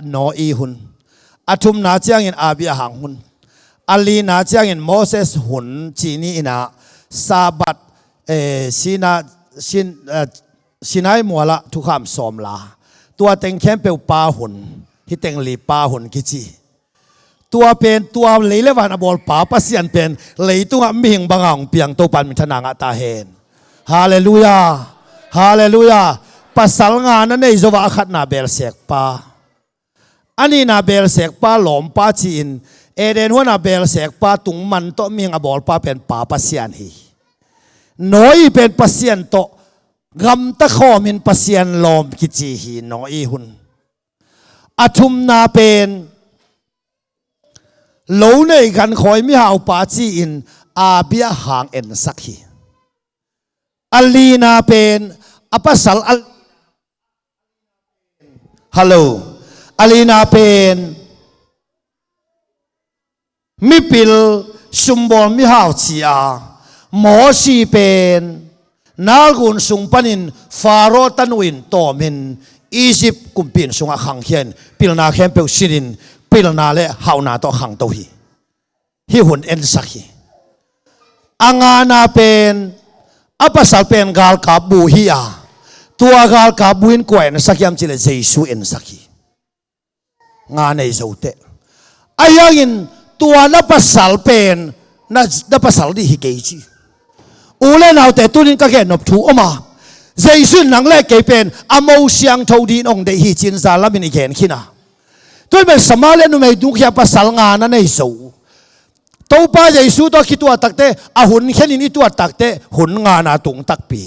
no i hun athum na changin abia hang hun ali na changin moses hun chini ina sabat sinai muala thu kham som la tua teng khem pe pa hun hi teng li pa hun ki chiตัวเป็นตัวเลยเลวันอบอลป่าปัสยันเป็นเลยตัวมิงบางองเปียงตัวปันมิถนางตาเห็นฮาเลลูยาฮาเลลูยาปัสสาวงานนั้นในจวะขัดนาเบลเสกป้าอันนี้นาเบลเสกป้าหลอมป้าจีนเอเดนหัวนาเบลเสกป้าตุงมันตัวมิงอบอลป้าเป็นป่าปัสยันฮีน้อยเป็นปัสยันโตกำตะข้อมินปัสยันหลอมกิจีฮีน้อยหุนอาทุมนาเป็นโลในกันคอยไม่หาปาจีอินอาเบียหางเอ็นสักทีอัลลีนาเป็นอัปสัลฮัลโหลอัลลีนาเป็นมิปิลซุมบอลไม่หาชีอาหมอชีเป็นนากุนสุงปันินฟาโรตันวินโตมินอียิปต์กุมปินสุงขังเขียนปิลนาเข้มเปลชิรินปิลนาเลหาวนาโตขังโตฮีฮิหุนเอ็นสักฮีอังานาเป็นอัปสัลเป็นกาลกาบูฮีอาตัวกาลกาบูอินกวยนสักยามจิเลเจซูเอ็นสักฮีงานในโซเตอายังอินตัวนับสัลเป็นนับสัลดีฮิเกจีอูเลนเอาแต่ตุนินก็แค่นบถูออกมาเจซูนังเล่เกเป็นอโมเชียงทดีนองเดฮิจินซาลามินิเกนขินาตัวเป็นสมาเลนุไม่ดูแค่ภาษางานนั่นเองสูตัวป้าเยซูตัวคิดตัวตักเตะอาหุ่นแค่นี้ตัวตักเตะหุ่นงานอาตุงตักปี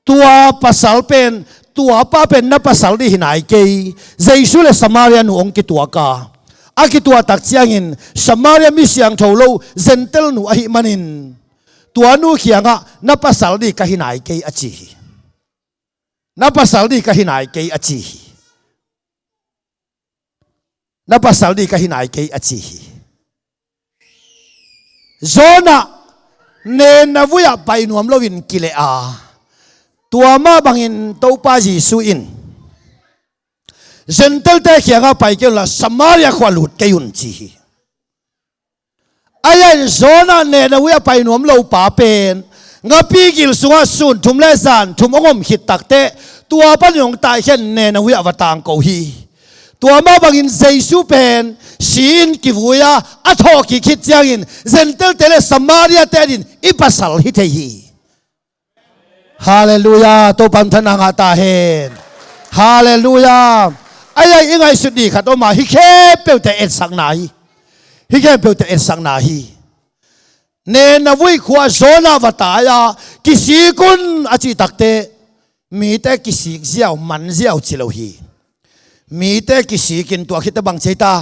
ตัวภาษาเป็นตัวป้าเป็นนับภาษาที่หินไอเกยเยซูเลยสมาเรียนองคิดตัวกาอาคิดตัวตักเสียงินสมาเรียนมิเสียงโทโลเซนเตลนูอหิมันินตัวนู้เขียงอ่ะนับภาษาที่กะหินไอเกยอจีนับภาษาที่กะหินไอเกยอจีนับภาษาดีก็หินไอเกยอจีโซน่ะเนนวุยไปนวมโลวินกิเลอาตัวมาบังอินตัวป้าจีสุอินเซนเตลเตเขียงไปเกี่ยวกับสมาริยขวัญหลุดเกยุนจีไอ้ยันโซน่ะเนนวุยไปนวมโลป่าเป็นงับปีกิลสุงสุนทุมเลสันทุมองมขิดตักเตตัวป้ายงตายเช่นเนนวุยอวตารโกฮีตัวมาบังอินเจสุเป็นชีนกิวุยาอัทอกิคิดจังอินเซนเตลเตเลสมาริยเตดินอิปัสสัลฮิเทฮีฮาเลลูยาตัวปันธนางาตาเฮนฮาเลลูยาไอ้ยังไงสุดดีขัดออกมาฮิเคเปลเตเอ็ดสังนาฮีฮิเคเปลเตเอ็ดสังนาฮีเนนวุยขวาโซนาวตายากิสิกุนอาจิตักเตมีแต่กิสิเจียวมันเจียวจิโลฮีมีแต่กิสิกินตัวคิดบังเจตา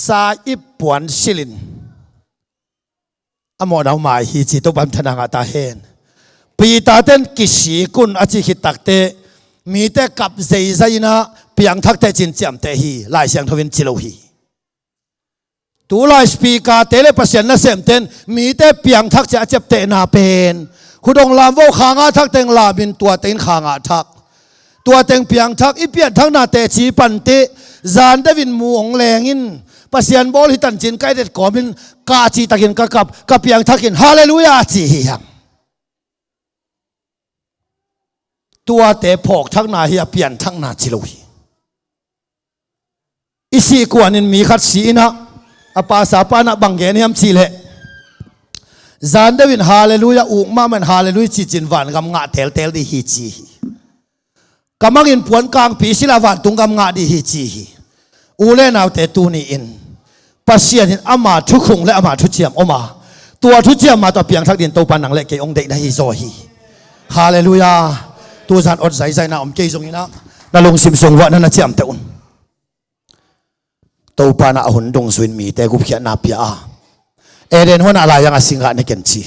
ซาอิปวนซิลินอโมดาวมาฮีจิตบัมธนางาตาเฮนปีตาเต้นกิสิกุนอาจิคิดตักเตมีแต่กับเจใจนะเพียงทักเตจินจำเตฮีลายเสียงทวินจิโลฮีตัวลายสปีกาเตเลปัสยันนะเซมเต้นมีแต่เพียงทักจะจับเตนาเป็นคุณองลามว่าขางาทักเตงลาบินตัวเต็งขางาทักตัวเต็งเพียงทักอีเปียนทั้งนาเตชีปันเตจานได้วินมูองแรงอิน pasian bol hitan chin kai det komin ka chi takin ka kap ka piang thakin hallelujah chi hiam tua te phok thak na hi pian thak na chi lo hi isi kuanin mi khat si na apa sa pa na banggen hiam chi le zan dewin hallelujah uk ma man hallelujah chi chin van gam nga tel tel di hi chi kamangin puan kang pi sila van tung gam nga di hi chi ule naw te tu ni in pasian in ama thu khung le ama thu chiam oma tua thu chiam ma to piang thak din to pan nang le ke ong de na hi zo hi hallelujah tu zan ot zai zai na om ke zong ina na long sim song wa na chiam te un to pa na hun dong suin mi te gup khia na pia a eren hon ala yang asinga ne ken chi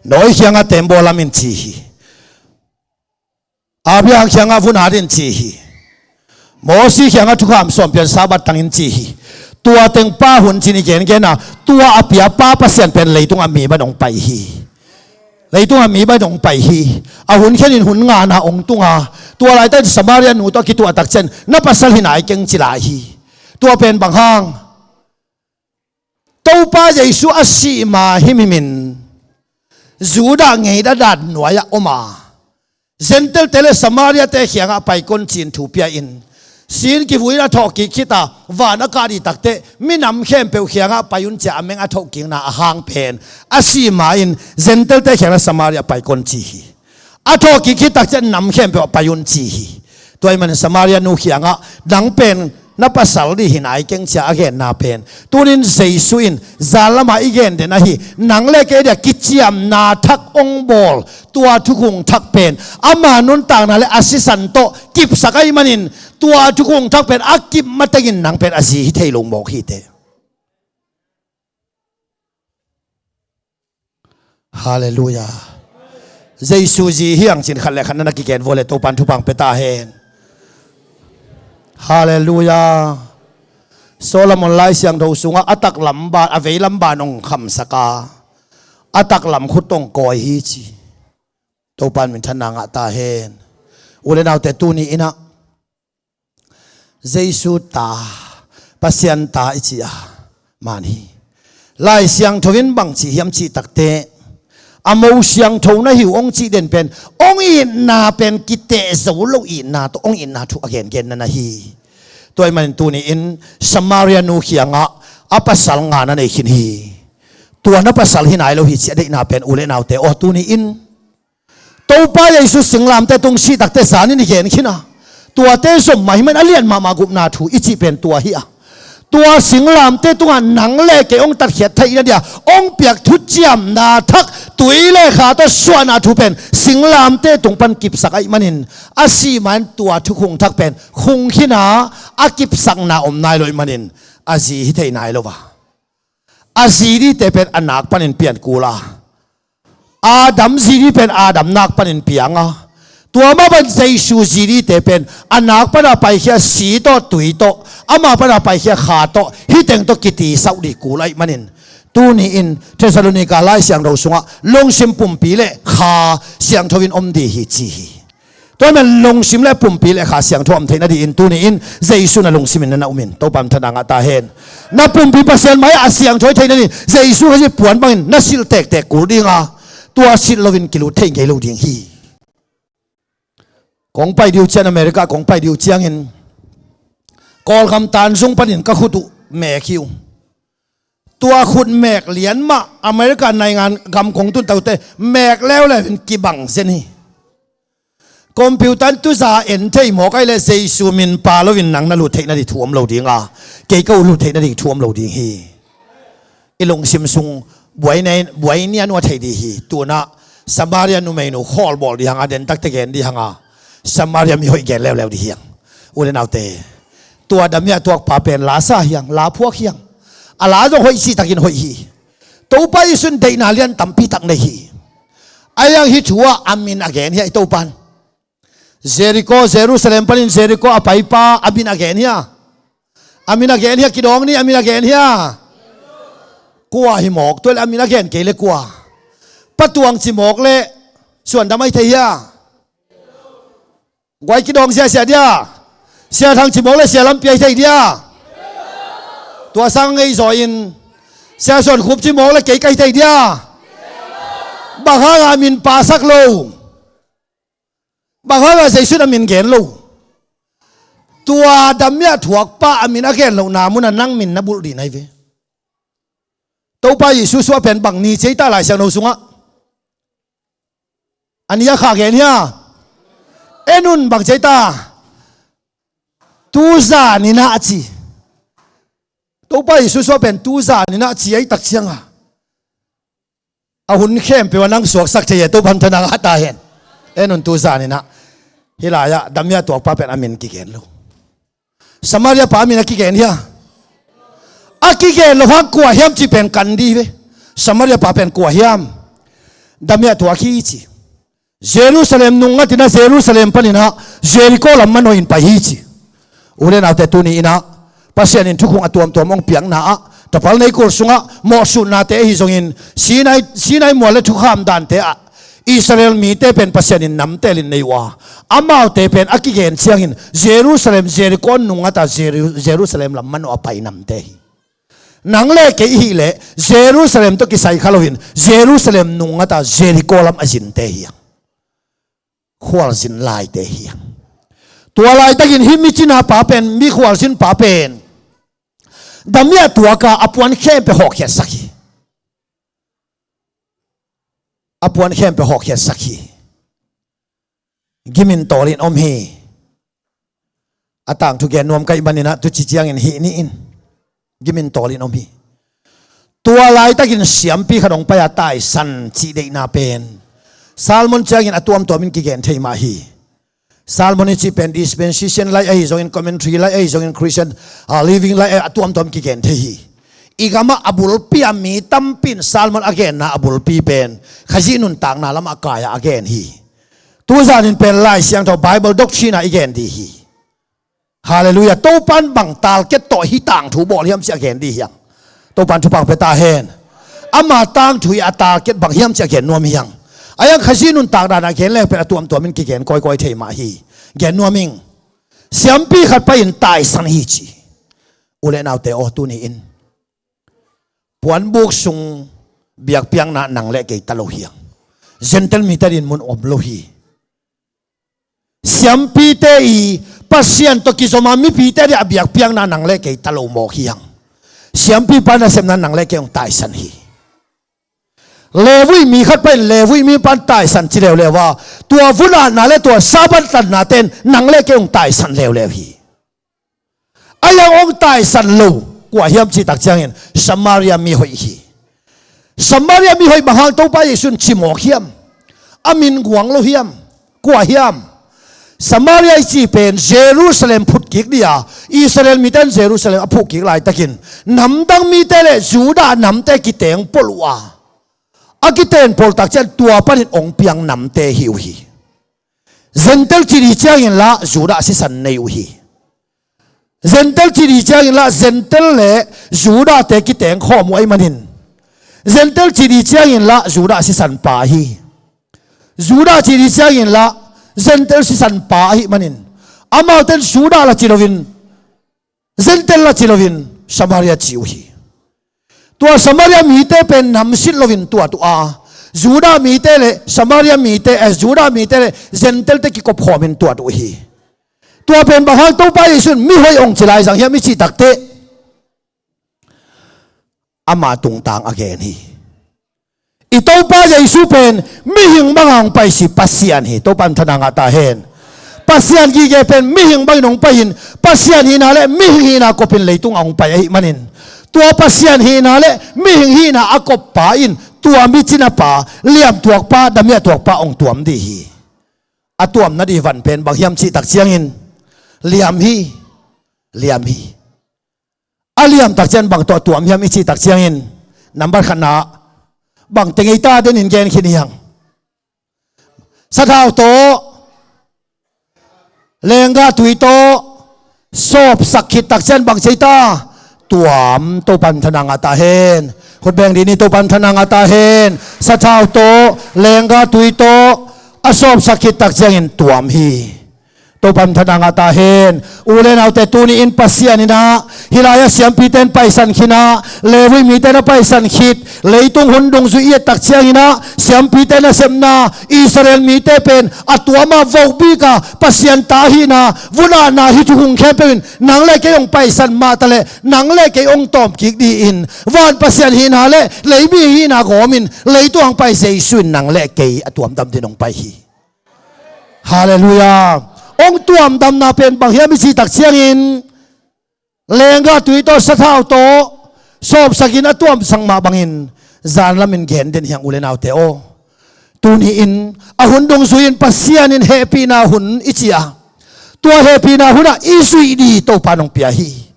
noi hianga tembo lamin chi hi abiang hianga vuna din chi hi mosi hianga thukam som pian sabat tangin chi hi tua teng pa hun chi ni gen gen na tua apia pa pasien pen leitung ami ba dong pai hi leitung ami ba dong pai hi a hun khenin hun nga na ong tunga tua lai ta samaria nu to ki tua tak chen na pasal hinai keng chi la hi tua pen bang hang to pa yesu asi ma himimin zuda ngei da dat noya oma zentel tele samaria te khianga pai kon chin thu pia in sin ki vuina thoki khita wana ka ri takte minam khem pe khianga payun cha meng a thoking na hang pen asi ma in zentel te khianga samaria pai kon chi a thoki khita chen nam khem pe payun chi toy man samaria nu khianga dang pen na pasal di hinai keng cha again na pen tunin jesuin zalama igen de na hi nang le ke dia kichiam na thak ong bol tua thukung thak pen ama nun tang na le assistant to kip sakai manin tua thukung thak pen akip matagin nang pen asi hi theilong mok hi te hallelujah jesu ji hiang chin khalle khanna ki ken vole to pan thu pang peta hen hallelujah Solomon lai siang do sunga atak lamba avei lamba nong kham saka atak lam khutong koi hi chi to pan min thana nga ta hen ule naw te tu ni ina jesu ta pasian ta ichi a mani lai siang thowin bang chi hiam chi takte amo siang tho na hiu ong chi den pen ong in na pen kite zo lo in na to ong in na thu again gen na hi toy man tu ni in samaria nu khianga apasal nga na nei khin hi tua na pasal hin ai lo hi che de na pen ule naw te o tu ni in to pa yesu singlam te tung si takte san ni gen khina tua te som mai man alian mama gup na thu ichi pen tua hi a tua singlam te tunga nang le ke ong tat khiat thai na dia ong piak thu chiam na thak tui le kha to suana thu pen singlam te tung pan kip sakai manin asi man tua thu khung thak pen khung khina akip sak na om nai loi manin azi hi thei nai lo wa azi ri te pen anak panin pian kula adam ziri pen adam nak panin pianga tua ma ban jesu ziri te pen anak pana pai khia si to tui to ama pana pai khia kha to hi teng to kiti saudi kulai manin tu ni in Thessalonica lai siang ro sunga long sim pum pi le kha siang thowin om di hi chi to men long sim le pum pi le kha siang thom theina di in tu ni in jesu na long sim na umin to pam thana nga ta hen na pum pi pasien mai a siang thoi theina ni jesu ha ji puan bangin na sil tek tek kul dinga tua sil lovin kilu thei ngei lo ding hi kong pai diu chen America kong pai diu chiang in kol kham tan sung panin ka khutu me khiu tua khut mek lian ma America nai ngan gam kong tun taute mek lew le ki bang zen hi computer tu za en thei mo kai le jesu min pa lovin nang na lu thei na di thuam lo dinga ke ko lu thei na di thuam lo ding hi ilong sim sung buai ni anu thei di hi tu na samaria nu mai nu hall bol di hanga den tak te gen di hanga samaria mi hoi gen lew di hiang ule naw te tua damia tuak pa pen la sa hiang la phuak hiang ala jo hoi si takin hoi hi to pa isun dei na lian tampi tak nei hi ayang hi thua amin again hi to pan Jericho Jerusalem panin Jericho apai pa abin again hi amin again hi kidong ni amin again hi kwa hi mok tol amin again ke le kwa patuang chi mok le suan damai thei hi gwai ki dong sia sia dia sia thang chi mok le sia lam pi thei dia ตัวสังไงจอยอินเสียส่วนขุบจิมองและเก๋ไก่ใจเดียบางครั้งอามินปาสักโลบางครั้งใส่ชุดอามินเกนโลตัวดำเนี่ยถั่วป้าอามินอาเกนโลนามุนันนั่งมินนับบุรีไหนเวตัวป้ายิสุสวาเป็นบังนีเจตาหลายเสียงโนสุงะอันนี้ข้าเกนเนี่ยเอ็นุนบังเจตาตูซานินาจีตัวป้ายิสุสวาเป็นตูซานินาจีไอตักเชียงอ่ะอาหุ่นเข้มไปวันนั่งสวกสักเจียตัวพันธนาฮัตตาเห็นเอ็นุนตูซานินะฮิลายะดำเนี่ยตัวป้าเป็นอามินกิเกนโลสมัยป้าอามินกิเกนเนี่ยอากิเกนโลฮักกัวเฮียมจีเป็นกันดีเว้สมัยป้าเป็นกัวเฮียมดำเนี่ยตัวขี้จีเยรูซาเล็มนุ่งตินะเยรูซาเล็มปนินะเยริโกลำมันโออินไปฮีจีอุเรนเอาแต่ตัวนี้นะปัสยานินทุกคนตัวมองเปียงนะแต่พอในกุศลมอสุนาเตฮิจงอินสีในมัวเลทุกขามดันเตะอิสราเอลมีเตเป็นปัสยานินนำเตลินในว่าอามาเตเป็นอากิเกนเชียงอินเยรูซาเล็มเยริโกนุ่งแต่เยรูซาเล็มลำมันโอไปนำเตฮินังเล่เกอีเล่เยรูซาเล็มตัวกิไซคาโลหินเยรูซาเล็มนุ่งแต่เยริโกลำอจินเตฮิขวาสินลายเตฮีตัวลายตะกินหิมิจินาป่าเป็นมีขวาสินป่าเป็นดำเนี่ยตัวกาอปวนเข้มไปหอกเขียสักทีอปวนเข้มไปหอกเขียสักทีกิมินตอลินอมฮีอาต่างทุกแกนวมไกบันนี่นะตุจิเจียงอินฮีนี่อินกิมินตอลินอมฮีตัวลายตะกินเสียมปีขนมไปอาตายสันจีเดนาเป็นซาลมอนเจ้ากินอตัวมตัวมินกิเกนเทมาฮีซาลมอนนี่เป็นดิสเพนซิชันไลไอจงอินคอมเมนทรีไลไอจงอินคริสเตียนลิฟวิ่งไลไออตัวมตัวมินกิเกนเทฮีอีกามาอับุลปีอามีตั้มปินซาลมอนอเกนนะอับุลปีเป็นขจินุนต่างนาละมากายอเกนฮีตัวจานินเป็นไลเสียงตัวไบเบิลด็อกทรีนาอีเกนดีฮีฮาเลลูยาตัวปันบังตาลเกตต่อฮีต่างถูบอลเฮียมเสียเกนดีฮีตัวปันทุบังเปตาเฮนอามาต่างถุยอัตาเกตบังเฮียมเสียเกนนัวมียังอายังขจินุนต่างดานาเกนเล่เป็นตัวมินกิเกนก้อยเทมาฮีเกนนัวมิงเสียมปีขัดไปอินตายสันฮีจีอุเลนเอาเตอตุนีอินปวนบุกซุงเบียกเปียงนาหนังเละเกยตะโลเฮียงเซนเตลมีตาดินมุนอบโลฮีเสียมปีเตอีปัสเซียนตกิโซมามีปีเตเดียเบียกเปียงนาหนังเละเกยตะโลโมเฮียงเสียมปีปานาเซมนาหนังเละเกยองตายสันฮีเลวิมีขัดไปเลวิมีปันตายสันจิเลวเลว่าตัวฟุนานาเลตัวซาบันตันนาเตนหนังเละเกยองตายสันเลวเลวีอายังองตายสันโลกว่าเฮียมจีตักเจียงเงินสมาริยามีหอยฮีสมาริยามีหอยบางฮังตัวไปยิสุนชิมอกเฮียมอามินกวางโลเฮียมกว่าเฮียมสมาริยาจีเป็นเยรูซาเล็มพุทธกิกเดียอิสราเอลมีแต่เยรูซาเล็มอพุกิกหลายตะกินน้ำดังมีแต่เลจูดาน้ำแต่กิเตงปลวาอากิเตนปลตักเจนตัวปนินองเปียงน้ำแต่หิวฮีเซนเตลจีดีเจียงเงินละจูดาสิสันเนวฮีเซนเตลจีดีเจ้าอินละเซนเตลเล่จูดาเตกิเตงข้อมวยมันหินเซนเตลจีดีเจ้าอินละจูดาสิสันปาฮีจูดาจีดีเจ้าอินละเซนเตลสิสันปาฮีมันหินอามาเตนจูดาละจิโลวินเซนเตลละจิโลวินสมาริยาจิวฮีตัวสมาริยามีเตเป็นนำสิโลวินตัวจูดามีเตเลสมาริยามีเตจูดามีเตเลเซนเตลเตกิกบข้อมินตัวฮีตัวเป็นบางครั้งตัวไปยิสุนมีหอยองค์จิลายสังเฮียมิจิตักเตอามาตุงต่างอเกนีอีตัวไปยิสุเป็นมีหิงบางครั้งไปสิปัสยานฮีตัวปันธนางาตาเฮนปัสยานกีเกเป็นมีหิงบางนงไปหินปัสยานฮีนาเลมีหิงฮีนาก็เป็นเลยตุงองไปไอ้มันินตัวปัสยานฮีนาเลมีหิงฮีนาอากบป่าอินตัวมิจินาป่าเลี่ยมตัวป่าดำเมียตัวป่าองตัวมดีฮีอตัวมนาดีวันเป็นบางเฮียมจิตักเชียงอินเลียมฮีอาเลียมตักเจนบางตัวมีมิจิตักเชียงอินนับบัตรขณะบางเตงไอตาเดินอินเกนขินยังสะท้าวโตเลงกาตุยโตสอบสักขิดตักเจนบางใจตาตัวปันธนางาตาเฮนคนแบ่งดีนี่ตัวปันธนางาตาเฮนสะท้าวโตเลงกาตุยโตอสอบสักขิดตักเจนตัวมฮี to pan thana ta hen ulen autte tuni in pasianina hilaya siam piten paisan khina lewi mi te na paisan khit leitung hundung zu ie tak chiangina siam piten na semna Israel mi te pen atuama vobi ka pasian tahi na vuna na hi hung khepen nang le ke ong paisan ma tale nang le ke ong tom kik di in van pasian hina le leibi hina gomin leitung paisei sun nang le ke atuam dam dinong pai hi hallelujah ông tuam đam na pen bang hiam si tak chiang in lenga tui to sa thau to sop sakin atuam sangma bangin zan lamin gen den hiang ulen autte o tuni in a hundong suin pasian in happy na hun ichia tua happy na huna isui di to panong pia hi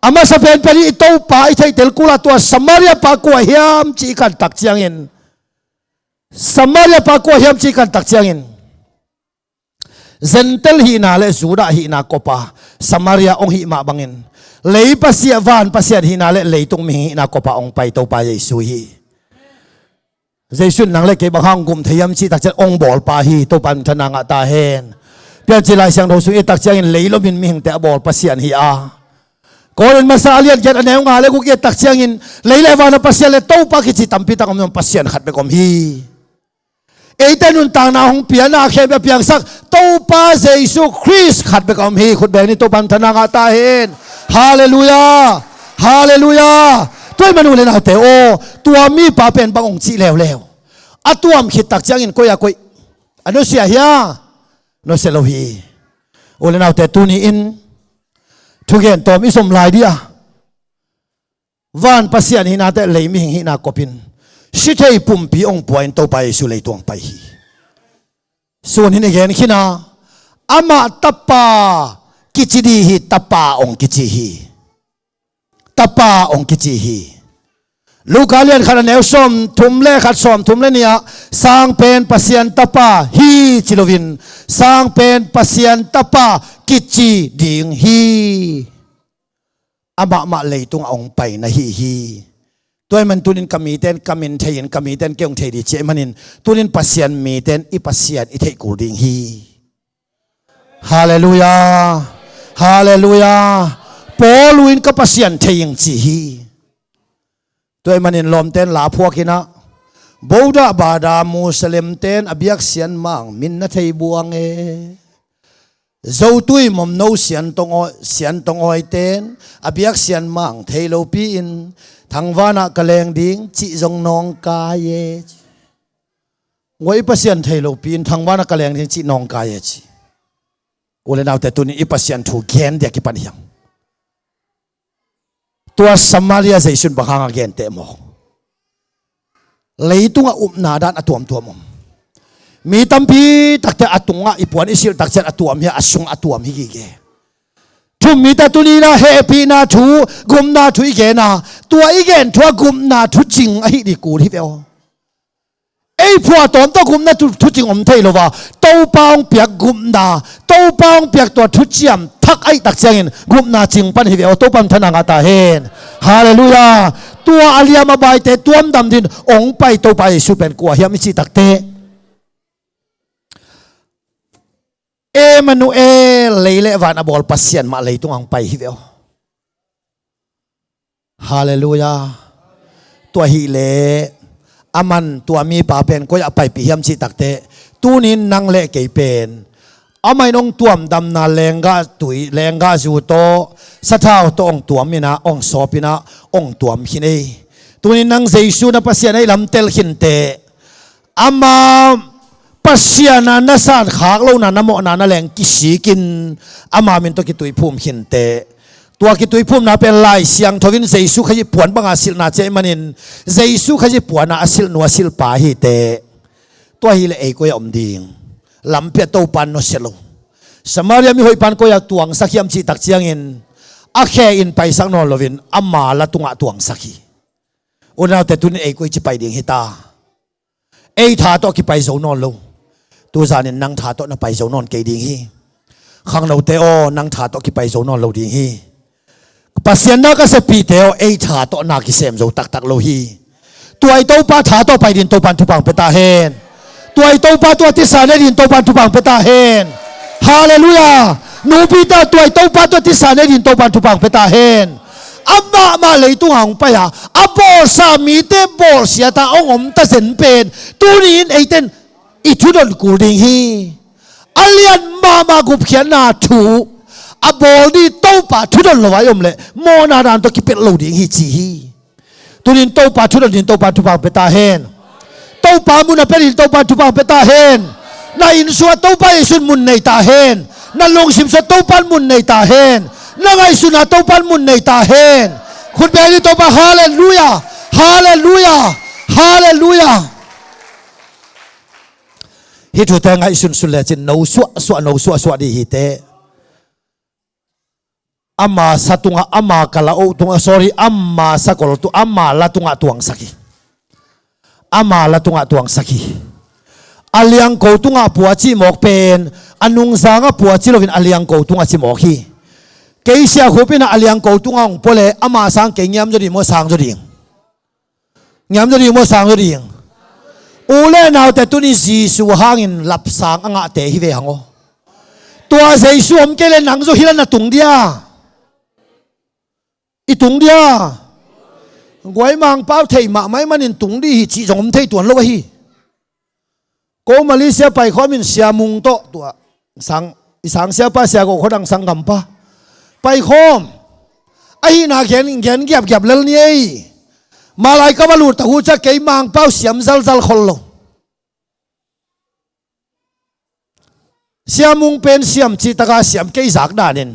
ama sa pen pali to pa i thai tel kula tua samaria pa ko hiam chi kan tak chiang in samaria pa ko hiam chi kan tak chiang in zentel hi na le zuda hi na kopa samaria ong hi ma bangin lei pasia van pasia hi na le leitung mi hi na kopa ong pai to pa yesu hi jesun nang le ke bahang gum thayam chi tak chen ong bol pa hi to pan thana nga ta hen pian chi lai sang do su e tak chang in leilo min mi hing te bol pasian hi a koren masa alian get aneu nga le ku ke tak chang in leile van pasia le to pa ki chi tampi tak om pasian khat be kom hi Eiten nun tang na hong piana khebe piang sak to pa Jesus Christ khat be kom hi khut be ni to pan thana nga ta hen hallelujah hallelujah toy manu le na te o tua mi pa pen bang ong chi lew lew atuam khit tak chang in koya koi anu sia hia no se lo hi o le na te tu ni in thu gen tom isom lai dia van pasian hi na te lei mi hi na kopin si thei pum pi ong point to pai su lei tuang pai hi sun hin again khina ama tapa kichidi hi tapa ong kichi hi tapa ong kichi hi lukalian khana neu som thum le khat som thum le nia sang pen pasian tapa hi chilovin sang pen pasian tapa kichi ding hi ama ma leitung ong pai na hi hi toy man tunin kamiten kamin thein kamiten keong thei di che manin tunin pasian miten I pasian I thei kul ding hi hallelujah hallelujah poluin ka pasian theing chi hi toy manin lom ten la phuakina boda bada muslim ten abiak sian mang min na thei buang e zo tui mom no sian tong oi ten abiak sian mang thei lo pi in thangwana kaleng ding chi zong nong ka ye ngoi pasian thei lo pi in thangwana kaleng ding chi nong ka ye chi ole naw te tuni I pasian thu gen de ki pan hiang tua samaria jaisun bahanga gen te mo leitunga upna dan atuam tuamom mi tampi takte atunga ipuan isil takchen atuam hi asung atuam hi ge thum mi ta tuni na happy na thu gum na thu ge na tua igen thua gum na thu jing a hi di ku hi veo ei phua tom to gum na thu jing om thei lo wa to paung piak gum na to paung piak to thu chiam thak ai tak changin gum na jing pan hi veo to pan thana nga ta hen hallelujah tua alia ma bai te tuam dam din ong pai to pai su pen kwa hiam chi tak te Emmanuel leile van abol pasian ma leitung ang pai hi veo hallelujah tua hi le aman tua mi pa pen ko ya pai pi hiam chi takte tunin nang le ke pen amai nong tuam dam na lenga zu to sathau to ong tuam mina ong sopina ong tuam hinei tunin nang jesu na pasian ai lam tel hin te ama pasiana na san khak lo na namo na na leng kisikin ama min to ki tui phum hin te tua ki tui phum na pen lai siang thovin jesu khaji puan banga sil na che manin jesu khaji puana asil nu asil pa hi te tua hi le ei ko ya om ding lampe to pan no selo samaria mi hoi pan ko ya tuang sakhiam chi tak chiang in a khe in pai sang no lovin ama la tunga tuang sakhi ona te tun ei ko chi pai ding hi ta ei tha to ki pai zo no lo tu zanin nang tha to na pai zo non ke ding hi khang no te o nang tha to ki pai zo non lo ding hi pasien na ka se pi te o ei tha to na ki sem zo tak tak lo hi tuai to pa tha to pai din to pan tu pang peta hen tuai to pa tu ti sa ne din to pan tu pang peta hen ฮาเลลูยาหนูปีตาตัวเต้าปาตัวที่สานดินเต้าปานทุบังเปตาเฮนอับมาเลยตุงหงไปอ่ะอับบอสามีเตบอเสียตาองอมตาเซนเป็นตัวนี้ไอเต้นอิทุดนกูดิงฮีอาเลียนมากุบเขียนนาถูอับบอดีเต้าปาทุดนลอยอมเลยโมนาดานตัวกิเป็ดโลดิงฮีจีฮีตัวนี้เต้าปาทุดนดินเต้าปานทุบังเปตาเฮนเต้าปามุนเป็นดินเต้าปานทุบังเปตาเฮนนาอินสัวเต้าปาอิสุนมุนในตาเฮนนั่นลงสิมสเต้าปันมุนในตาเฮนนั่งไอสุนาเต้าปันมุนในตาเฮนคุณเบนี่เต้าปาฮาเลลูยาฮาเลลูยาฮาเลลูยาฮิตุแตงไอสุนสุเลจินนูสวดดีฮิเตอามาสัตุงอามาคลาโอตุงsorryอามาสักโลตุอามาละตุงตุงสักีอามาละตุงตุงสักีอาเลียงโกตุงปัวจีหมอกเป็นอันนุงสางปัวจีโลกินอาเลียงโกตุงจีหมอกฮีเกี่ยเสียหูเป็นอาเลียงโกตุงองพอเลยอามาสังเกี่ยยามจะดีมัวสังจะดียามจะดีมัวสังจะดีอูเล่นเอาแต่ตุนี้สีสุหางินหลับสังอ่างเตะฮิเวหังโอตัวเสียสุอมเกลหนังจะฮิลันตุงเดียอีตุงเดียกวยมังเป้าเทยมาไม่มันอินตุงดีจีจงอมเทยตัวโลกฮีก็มาเลเซียไปเขามินเสียมุงโตตัวสังเสียป้าเสียก็เขาดังสังกัมป้าไปคอมไอ้นาเขียนเก็บเล่นนี่มาลายก็มาหลุดตะหูจะเกี่ยมังเป้าเสียมซัลคนลงเสียมุงเป็นเสียมจิตตะกาเสียมเกี่ยสักด่านิน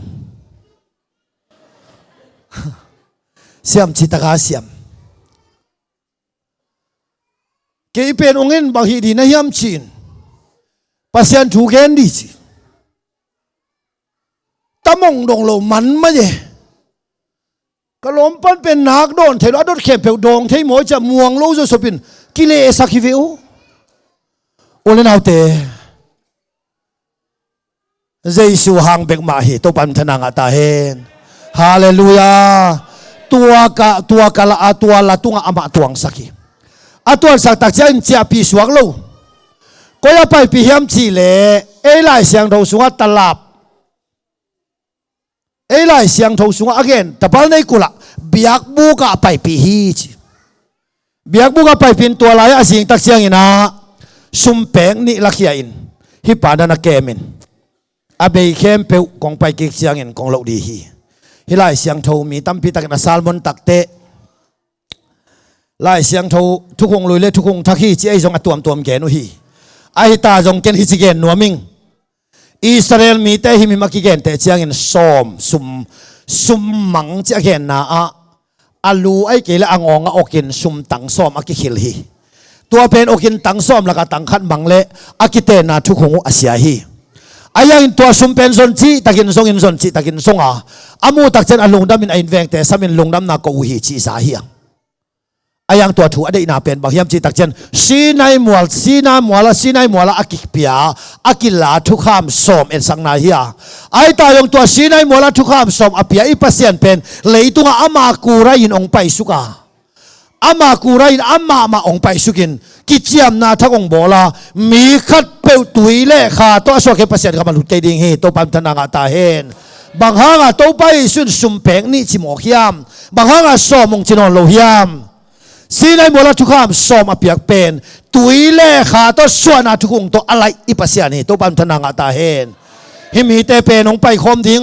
เสียมจิตตะกาเสียมเกี่ยเป็นองค์เงินบางทีดีนะยามจีนปัสยันถูกแกนดีจีตะมงดงโลมันมาเย่กะลมปั้นเป็นนักโดนเทระโดนเข็มเผาดงเทหมอจะม่วงโลจะสปินกิเลสกิวิวโอเลนเอาเตเจสุหังเบกมาฮีตัวปันธนางตาเฮนฮาเลลูยาตัวกะละตัวละตุงอามาตวงสักอาตัวสักตักเจ้าอินเจียปีสวงโลก็อย่าไปปีเฮียมชีเล่ไอ้ไล่เสียงโทสุงตลับไอ้ไล่เสียงโทสุงอเกนแต่พอในกุละเบียกบุกไปปีฮีจีเบียกบุกไปปีนตัวลายอาสิงตักเสียงอินะซุมเป่งนี่ลักเฮียอินฮิปาดานักเกมินอาเบยเข้มเปียวกองไปกิกเสียงอินกองเหล่าดีฮีฮิไล่เสียงโทมีตั้มพิตักนาซาลมอนตักเตไล่เสียงโททุกคงลุยเล่ทุกคงทักฮีจีไอจงอตัวมแกนุฮีไอตาจงเกนฮิจิเกนนัวมิงอิสราเอลมีแต่หิมิมักกิเกนแต่เจียงอินซ้อมซุมมังเจียเกนนาอาลูไอเกลอังองอกินซุมตังซ้อมอากิคิลฮีตัวเป็นอกินตังซ้อมแล้วก็ตังขัดมังเละอากิเตนาทุกคงอาเซียฮีอายังตัวซุมเป็นสนจีตะกินทรงอินสนจีตะกินทรงอามูตักเจนอลุงดำมินอินเวงแต่สามินลุงดำนาโกอุฮีจีสาฮีอายังตัวถูอดีนาเป็นบางยามจีตักเจนสีนายมัวละอากิเปียอากิลาทุกขามสมเอ็นสังนาฮีไอตายงตัวสีนายมัวละทุกขามสมอเปียอีปัสเซียนเป็นเลยตุงอามากูไรยินองไปสุกาอามากูไรยินอามาองไปสุกินกิจยามนาทักองโบลามีขัดเปลตุยเล่ขาตัวสวกเกปัสเซียนกำลังหลุดใจดิ่งฮีตัวปั๊มธนางตาเฮนบางห้างตัวไปสุดซุมเพ่งนี่จิโมกยามบางห้างสอมงจินอนโลยามสีในมัวละทุกขามสอมอเปียกเป็นตุยเล่ขาตัวส่วนอาทุกองตัวอะไรอีปัสเซียนี่ตัวปั๊มธนางตาเฮนฮิมีเตเป็นองไปคมทิ้ง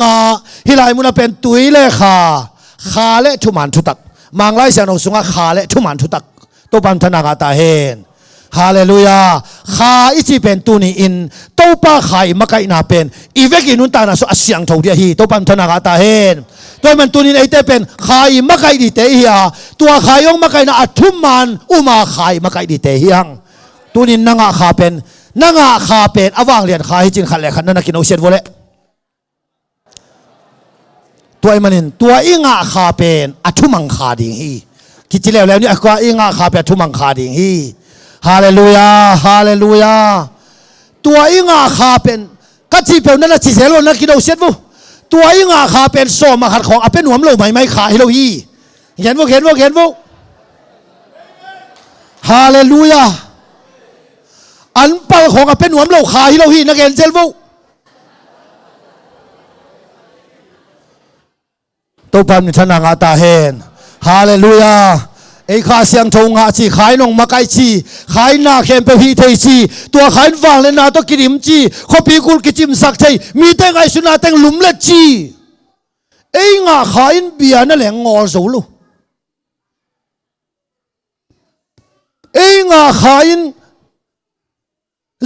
ฮิไลมุนเป็นตุยเล่ขาเล่ทุมันทุตักมังไลเสียงองสุงขาเล่ทุมันทุตักตัวปั๊มธนางตาเฮนฮาเลลูยาข้าอิจิเป็นตุนีอินตัวป้าขายมาไกนาเป็นอีเวกินุนตานาสุอาเสียงทูเดียฮีตัวปั๊มธนากาตาเฮนตัวมันตุนีไอเตเป็นขายมาไกดีเตฮียตัวขายองมาไกนาอัทุมมันอุมาขายมาไกดีเตฮียังตุนีนางาขาเป็นอว่างเรียนขายจริงขัดแหลกขันนั่นกินเอาเสียดวะเละตัวไอ้มันนินตัวอิงาขาเป็นอัทุมังขาดิ่งฮีคิดจีแล้วนี่ก็อิงาขาเป็นอัทุมังขาดิ่งฮีฮาเลลูยาฮาเลลูยาตัวอิงาขาเป็นกัจจิเปลนั่นจิเสโลนักกินเอาเสียดวุตัวอิงาขาเป็นโซมาขัดของเป็นหนวมโลไม่ขายเราฮีเห็นวุฮาเลลูยาอันเปลของเป็นหนวมโลขายเราฮีนักเรียนเซลวุ ตัวพันมิทนางาตาเฮนฮาเลลูยาไอ้ข้าเสียงทงหาจีขายนงมาไกจีขายนาเข็มไปพีเทจีตัวขายฟังเลยนาตัวกิริมจีข้อปีกุลกิจิมสักเทมีแต่ไงสุนาแต่งหลุมเล็ดจีไอ้งาขายเบียนั่นแหละงอสูลูไอ้งาขาย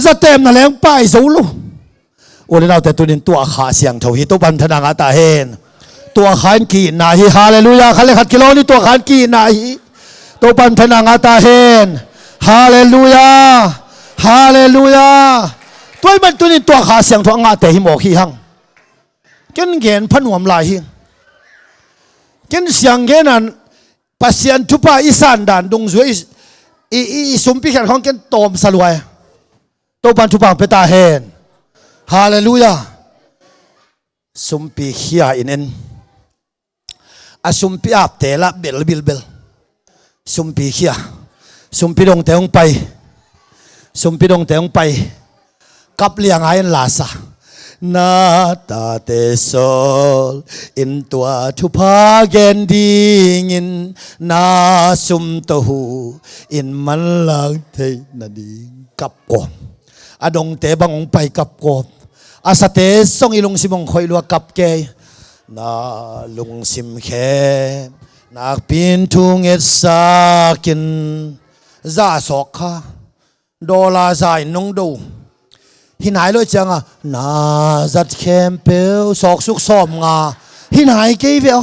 จะเต็มนั่นแหละป้ายสูลูโอ้ยเราแต่ตัวนี้ตัวขาเสียงทวีตัวบันทนางาตาเฮนตัวขานกีนาฮีฮาเลลูยาขันเลขัดกิโลนี่ตัวขานกีนาฮีตัวบันทนางาตาเฮนฮาเลลูยาฮาเลลูยาตัวมันตัวนี้ตัวขาเสียงทวงอาเตหิโมขี้หังกินเงินพนวมลายหิงกินเสียงเงินนั้นปัสยันทุปาอิสานด่านดงสวยอีสมพิขันของกินตอมสลวยตัวบันทุปังเปตาเฮนฮาเลลูยาสมปีขี้ยอินเอ็นอาสมปีอาบเตละเบลบิลเบลสมปีขี้ยสมปีดงเตงไปสมปีดงเตงไปกับเลียงไอ้ลาซานาตาเตโซลอินตัวทุพาเกนดิงินนาสุมตหูอินมันลังเทนดีกับกอมอดงเตบังไปกับกอมอาสเตส่งอีลุงสิมงคอยลัวกับเกยนาลุงสิมแคนักปินทุงเอสากินซาสอกค่ะดอลาใจนงดูหินหายเลยจังอ่ะนาจัดแคมเปลสอกสุกซ้อมงาหินหายกี่เดียว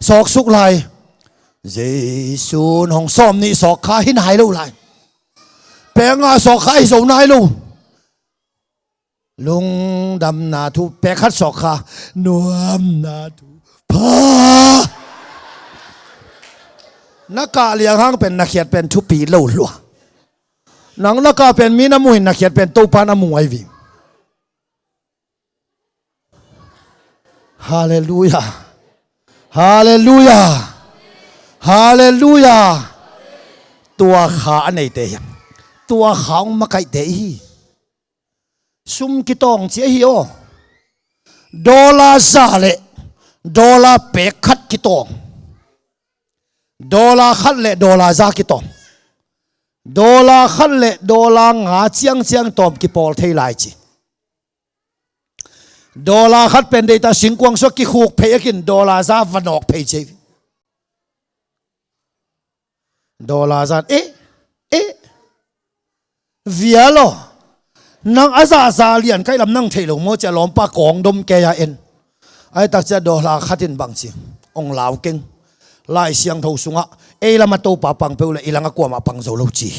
สอกสุกไหลเยซูนของซ้อมนี่สอกขาหินหายลูกไหลแปลงาสอกขาไอ้สงนายลูกลุงดำนาทุแปะคัดสอกขานวมนาทุพานักกะเลียงห้างเป็นนักเขียนเป็นทุปีเล่าลัวหนังนักกะเป็นมีน้ำมุยนักเขียนเป็นตู้ปาน้ำมวยวิฮาเลลูยาฮาเลลูยาฮาเลลูยาตัวขาในเตยตัวขามาไกเตยซุมกิตองเจียฮิโอดอลลาร์ซาเลดอลลาร์เปกขัดกิตองดอลลาร์ขัดเลดอลลาร์ซากิตองดอลลาร์ขัดเลดอลลาร์งาเจียงเจียงตอมกิปอลเทไลจีดอลลาร์ขัดเป็นเดต้าสิงกวงสกิคูกเพยกินดอลลาร์ซาวันออกเพยเจดอลลาร์ซาเวียโลนังอาซาซาเลียนใครลำนั่งเทลงโมจะล้อมปากองดมแกยาเอ็นไอ้ตักจะดอลลาร์ขัดินบางสิองลาวเก่งไล่เสียงทูสุงะละมาโตปาปังเปล่าอีหลังกว่ามาปังโซโลจี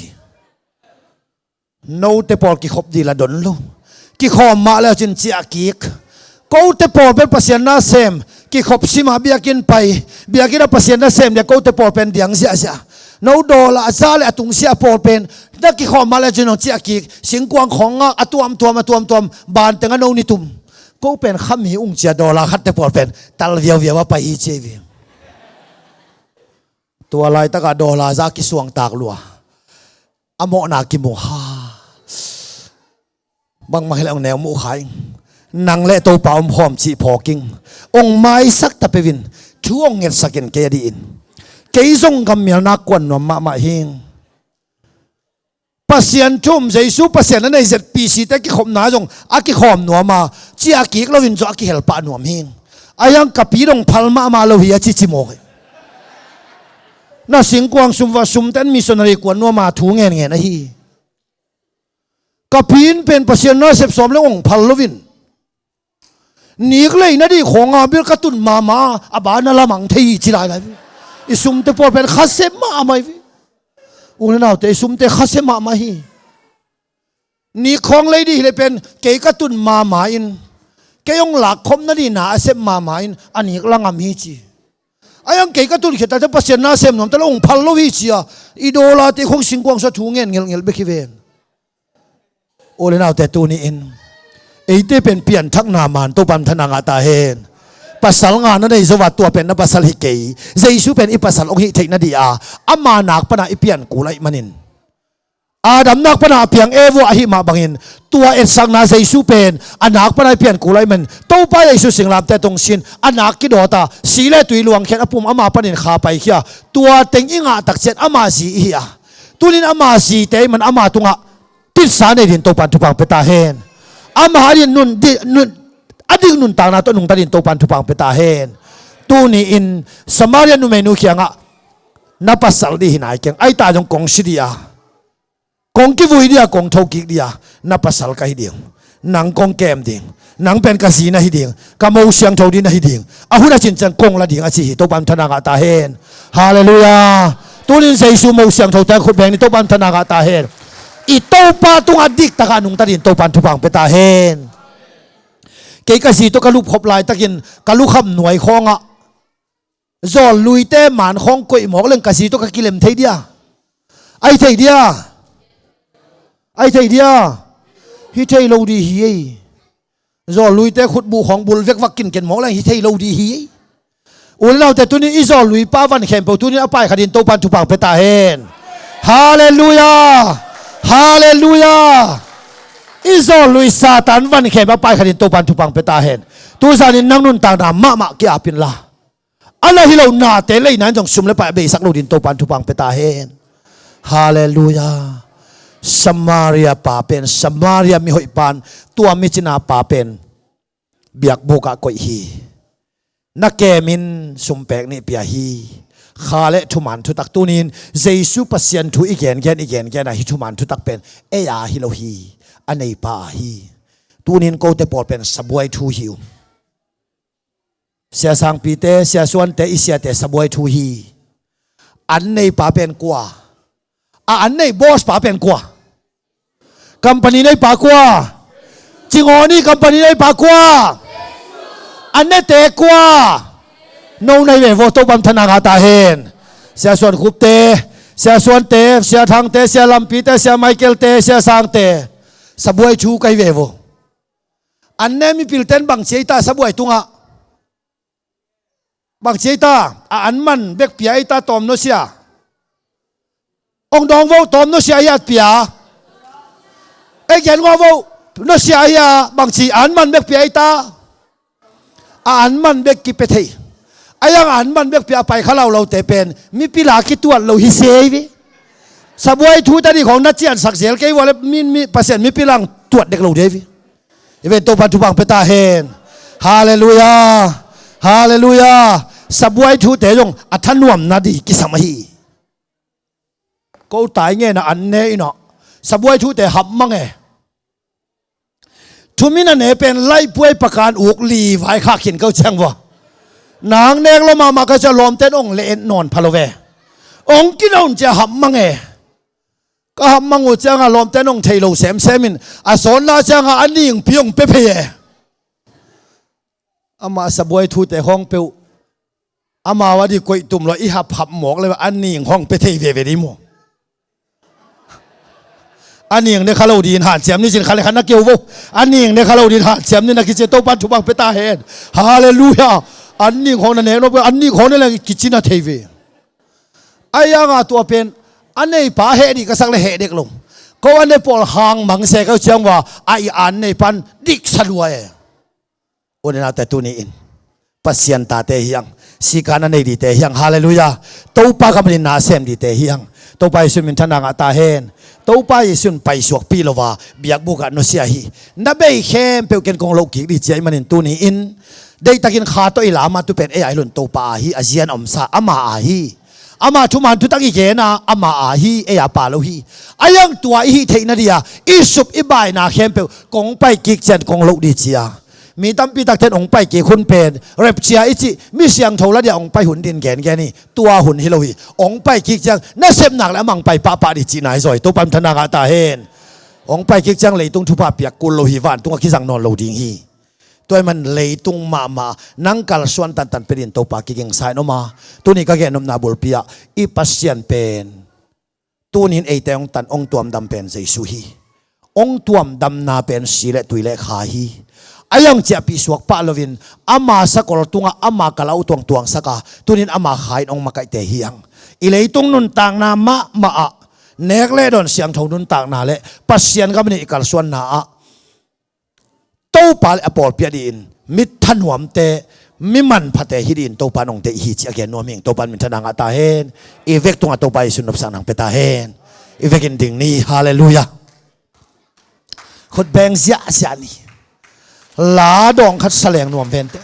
โนเตปอลกิขบดีละดนลูกิขอมมาแล้วจินเจียกิกกูเตปอลเป็นปัสยานาเซมกิขบสิมาเบียกินไปเบียกินปัสยานาเซมเนี่ยกูเตปอลเป็นเดียงเสียเสียโนดอลลาร์ซาเลตุงเสียปอลเป็นนักกิขอมาแล้วจินเจียกิกสิงกวางของอตัวมบานแต่งโนนิตุมกูเป็นขมีอุ้งเจียดอลลาร์คัดเตปอลเป็นตัลเวียวว่าไปอีเจวีตัวอะไรตะกาดอลลาร์ซากิสวงตากลัวอโมนากิโมฮาบางมาให้เราแนวมุขายนังเละตัวเปล่าพร้อมจีพอกิ้งองไม้สักตะเปวินช่วงเงินสักเงินเกดีอินเกยซงกำเมียนักกวนนวมาเฮงปัสยันทุ่มใจสู้ปัสยันนั้นในเจ็ดปีสิแต่กิขมนาจงอากิขอมนัวมาจีอากิกเราวินจอากิเฮลปานวมเฮงอายังกับปีดงพัลมาเราเฮียจิโมกน่าสิงกวางสุมว่าสุมเต้นมิสนารีกวนนัวมาถูเงี้ยนะฮีกับพีนเป็นปัสยันน้อยเสพสมแล้วองพัลลวินนี่ก็เลยนะดิของอาบิลกตุนมาอบานาละมังเทีจิไรเลยอิสุมเตปอเป็นข้าเสมาไม่อุณนาเตอิสุมเตข้าเสมาไม่ฮีนี่ของเลยดิเลยเป็นเกยกตุนมาอินเกยองหลักคมนะดินาเสมาอินอันนี้ก็ลังอามีจีอายังเกยกตุนเขตแต่ปัสยันนาเสมนมแต่ละองพัลลวิจีอะอีโดลาเตคงสิงกวางสะถูเงี้ยเบคิเวนอุณนาเตตัวนี้อินไอ้ที่เป็นเปลี่ยนทักนามันตัวปันธนางาตาเฮนภาษางานนั่นในสวัสดิ์ตัวเป็นนับภาษาฮิเกยเจซูเป็นอีภาษาองค์ฮิเทนดีอาอามานักปนาอีเปลี่ยนกูไลมันิน Adam nak pana piang evo ahi ma bangin tua et sang na sei su pen anak pana pian kulai men to pa Yesu singlam te tong sin anak ki dota sile tui luang khen apum ama panin kha pai khia tua teng inga tak chet ama si hi a tunin ama si te man ama tunga pit sa ne din to pan tupang peta hen ama harin nun ading nun tang na to nung tarin to pan tupang peta hen tuni in Samaria nu menu khianga napasal di hinai keng ai ta jong kong sidia kong ki vui dia kong thau ki dia na pasal ka hiding nang kong kem ding nang pen ka si na hiding ka mo siang thau di na hiding ahuna chin chan kong la ding a chi to pam thana ga ta hen hallelujah tunin sei su mo siang thau ta khut beng ni to pam thana ga ta hen i to pa tung adik ta ka nung ta din to pan thu pang pe ta hen ke ka si to ka lup khop lai takin ka lu kham nuai khonga zol lui te man khong koi mok leng ka si to ka kilem thei dia ai thei dia ai thei dia hi thei lo di hi zo lui te khut bu khong bul vek vak kin ken mok lang hi thei lo di hi ul lau te tunin i zo lui pa van khem po tunin apai khadin to pan thu pang pe ta hen hallelujah hallelujah i zo lui satan van khem apai khadin to pan thu pang pe ta hen tu zanin nang nun tang na ma ki apin la ala hi lo na te lei nan jong sum le pa be sak lo din to pan thu pang pe ta hen hallelujah Samaria pa pen Samaria mi hoi pan tua mi china pa pen biak buka koi hi na kemin sumpek ni pia hi khale thuman thu tak tunin Jesu pasien thu igen a hi thuman thu tak pen e ya hi lo hi anei pa hi tunin ko te por pen sabuai thu hiu sia sang pi te sia suan te isia te sabuai thu hi an nei pa pen kwa an nei boss pa pen kwa company nei pa kwa chingoni company nei pa kwa an nei te kwa no nei ve vo to bam thana ga ta hen sia suan khup te sia suan te sia thang te sia lam pi te sia Michael te sia sang te sabuai thu kai ve vo an nei mi pil ten bang chei ta sabuai tunga bang chei ta an man bek pia ta tom no sia ông đong vô tóm nó xia ya pia ai kiến qua vô nó xia ya bằng chỉ án man bek pia ta án man bek ki pe thei ai yang án man bek pia pai khalau lo te pen mi pila ki tuat lo hi sei vi sabuai thu ta di khong na chian sak sel ke wala mi pasien mi pilang tuat dek lo de vi event to pa tu bang pe ta hen hallelujah hallelujah sabuai thu te jong athanuam na di ki samahi câu tai nghe na an ne ino sabuai thu te hap mange thu min an ne pen lai puai pakan uk li vai kha khin câu chang wa nang nek lo ma ka cha lom ten ong le en non phalove ong kinon cha hap mange ka hap mangu changa lom ten ong thei lo sem semin a son la changa aning piong pe pe ama sabuai thu te hong pe ama wa di koi tum lo i hap hap mok le aning hong pe thei ve ve di mo anh niệmเนี่ยเขาเราดีนหันเสียมนี่สิเขาเลยขันนักเกี่ยววุอันนิงเนี่ยเขาเราดีนหันเสียมนี่นักกิจโตปันทุบังเปตาเห็นฮาเลลูยาอันนี้ของนั่นเองเราเป็นอันนี้ของนั่นแหละกิจนาเทวีไอ้ยังตัวเป็นอันนี้ป่าเหตุก็สักเลยเหตุเด็กลงก็อันนี้ปอลหางมังเสกเขาเชื่อว่าไอ้อันนี้ปันดิกสลวยโอ้เนี่ยแต่ตัวนี้อินปัสยันตาเตหียงสิการนั่นเองดีเตหียงฮาเลลูยาตัวปากมันน่าเสียมดีเตหียงตัวไปสุดมินทนางตาเห็นตัวไปสุนไปสวกปีลว่าเบียกบุกันโนเสียฮีนับไปเข้มเปิลเกนกงโลกิดีใจมันตัวนี้อินได้ตะกินขาตัวอีหลามาตัวเป็นไอ้ลุนตัวป่าฮีอาเซียนอมซาอามาอาฮีอามาทุมันทุตักอีเกนะอามาอาฮีไอ้ยาป่าโลฮีไอ้ยังตัวอีเทนเดียอีสุบอีบายนาเข้มเปิลกงไปกิกเจนกงโลดีเจียมีตั้มปีตักเทนองไปกี่คนเป็นเร็บเชียอิจิมีเสียงโทรแล้วเดี๋ยวองไปหุ่นดินแกนแกนี่ตัวหุ่นฮิโลฮีองไปกิกจังน่าเสพหนักแล้วมังไปป้าดิจีนายซอยตัวปั๊มธนากาตาเฮนองไปกิกจังเลยตุ้งทุบาเปียกกุลโลฮีวันตุ้งกิจังนอนโลดิงฮีตัวมันเลยตุ้งมานังกัลส่วนตันเป็นตัวปากิกิงสายนมาตัวนี้ก็แกนมนาบุลเปียอีปัสเซียนเป็นตัวนี้ไอแต่องตันองตัวมดำเป็นใจสุฮีองตัวมดำนาเป็นสีเละตุยเละขาฮีไอ้ยังเจ็บปีสวกปะลวินอามาสักคนตุงอามากัลเอาตวงสักตุนินอามาขายองมาไก่เตหียงอีเลยตุงนุนต่างนามะ เนกเล่ดอนเสียงทงนุนตากนาเล่ปัสเซียนก็ไม่ได้อีกการส่วนนาโตปาลอปอลเปียดินมิทันหวมเตมิมันพัตเตฮิดินโตปานองเตฮิจิอาเกนนัวมิงโตปานมิทนังอัตาเฮนอีเวกตรงอัตโตไปสุนบสังนังเปตาเฮนอีเวกินดิ่งนี้ฮาเลลูยาขดแบงเสียนี่ลาดองคัดแสลงนวมเวนเต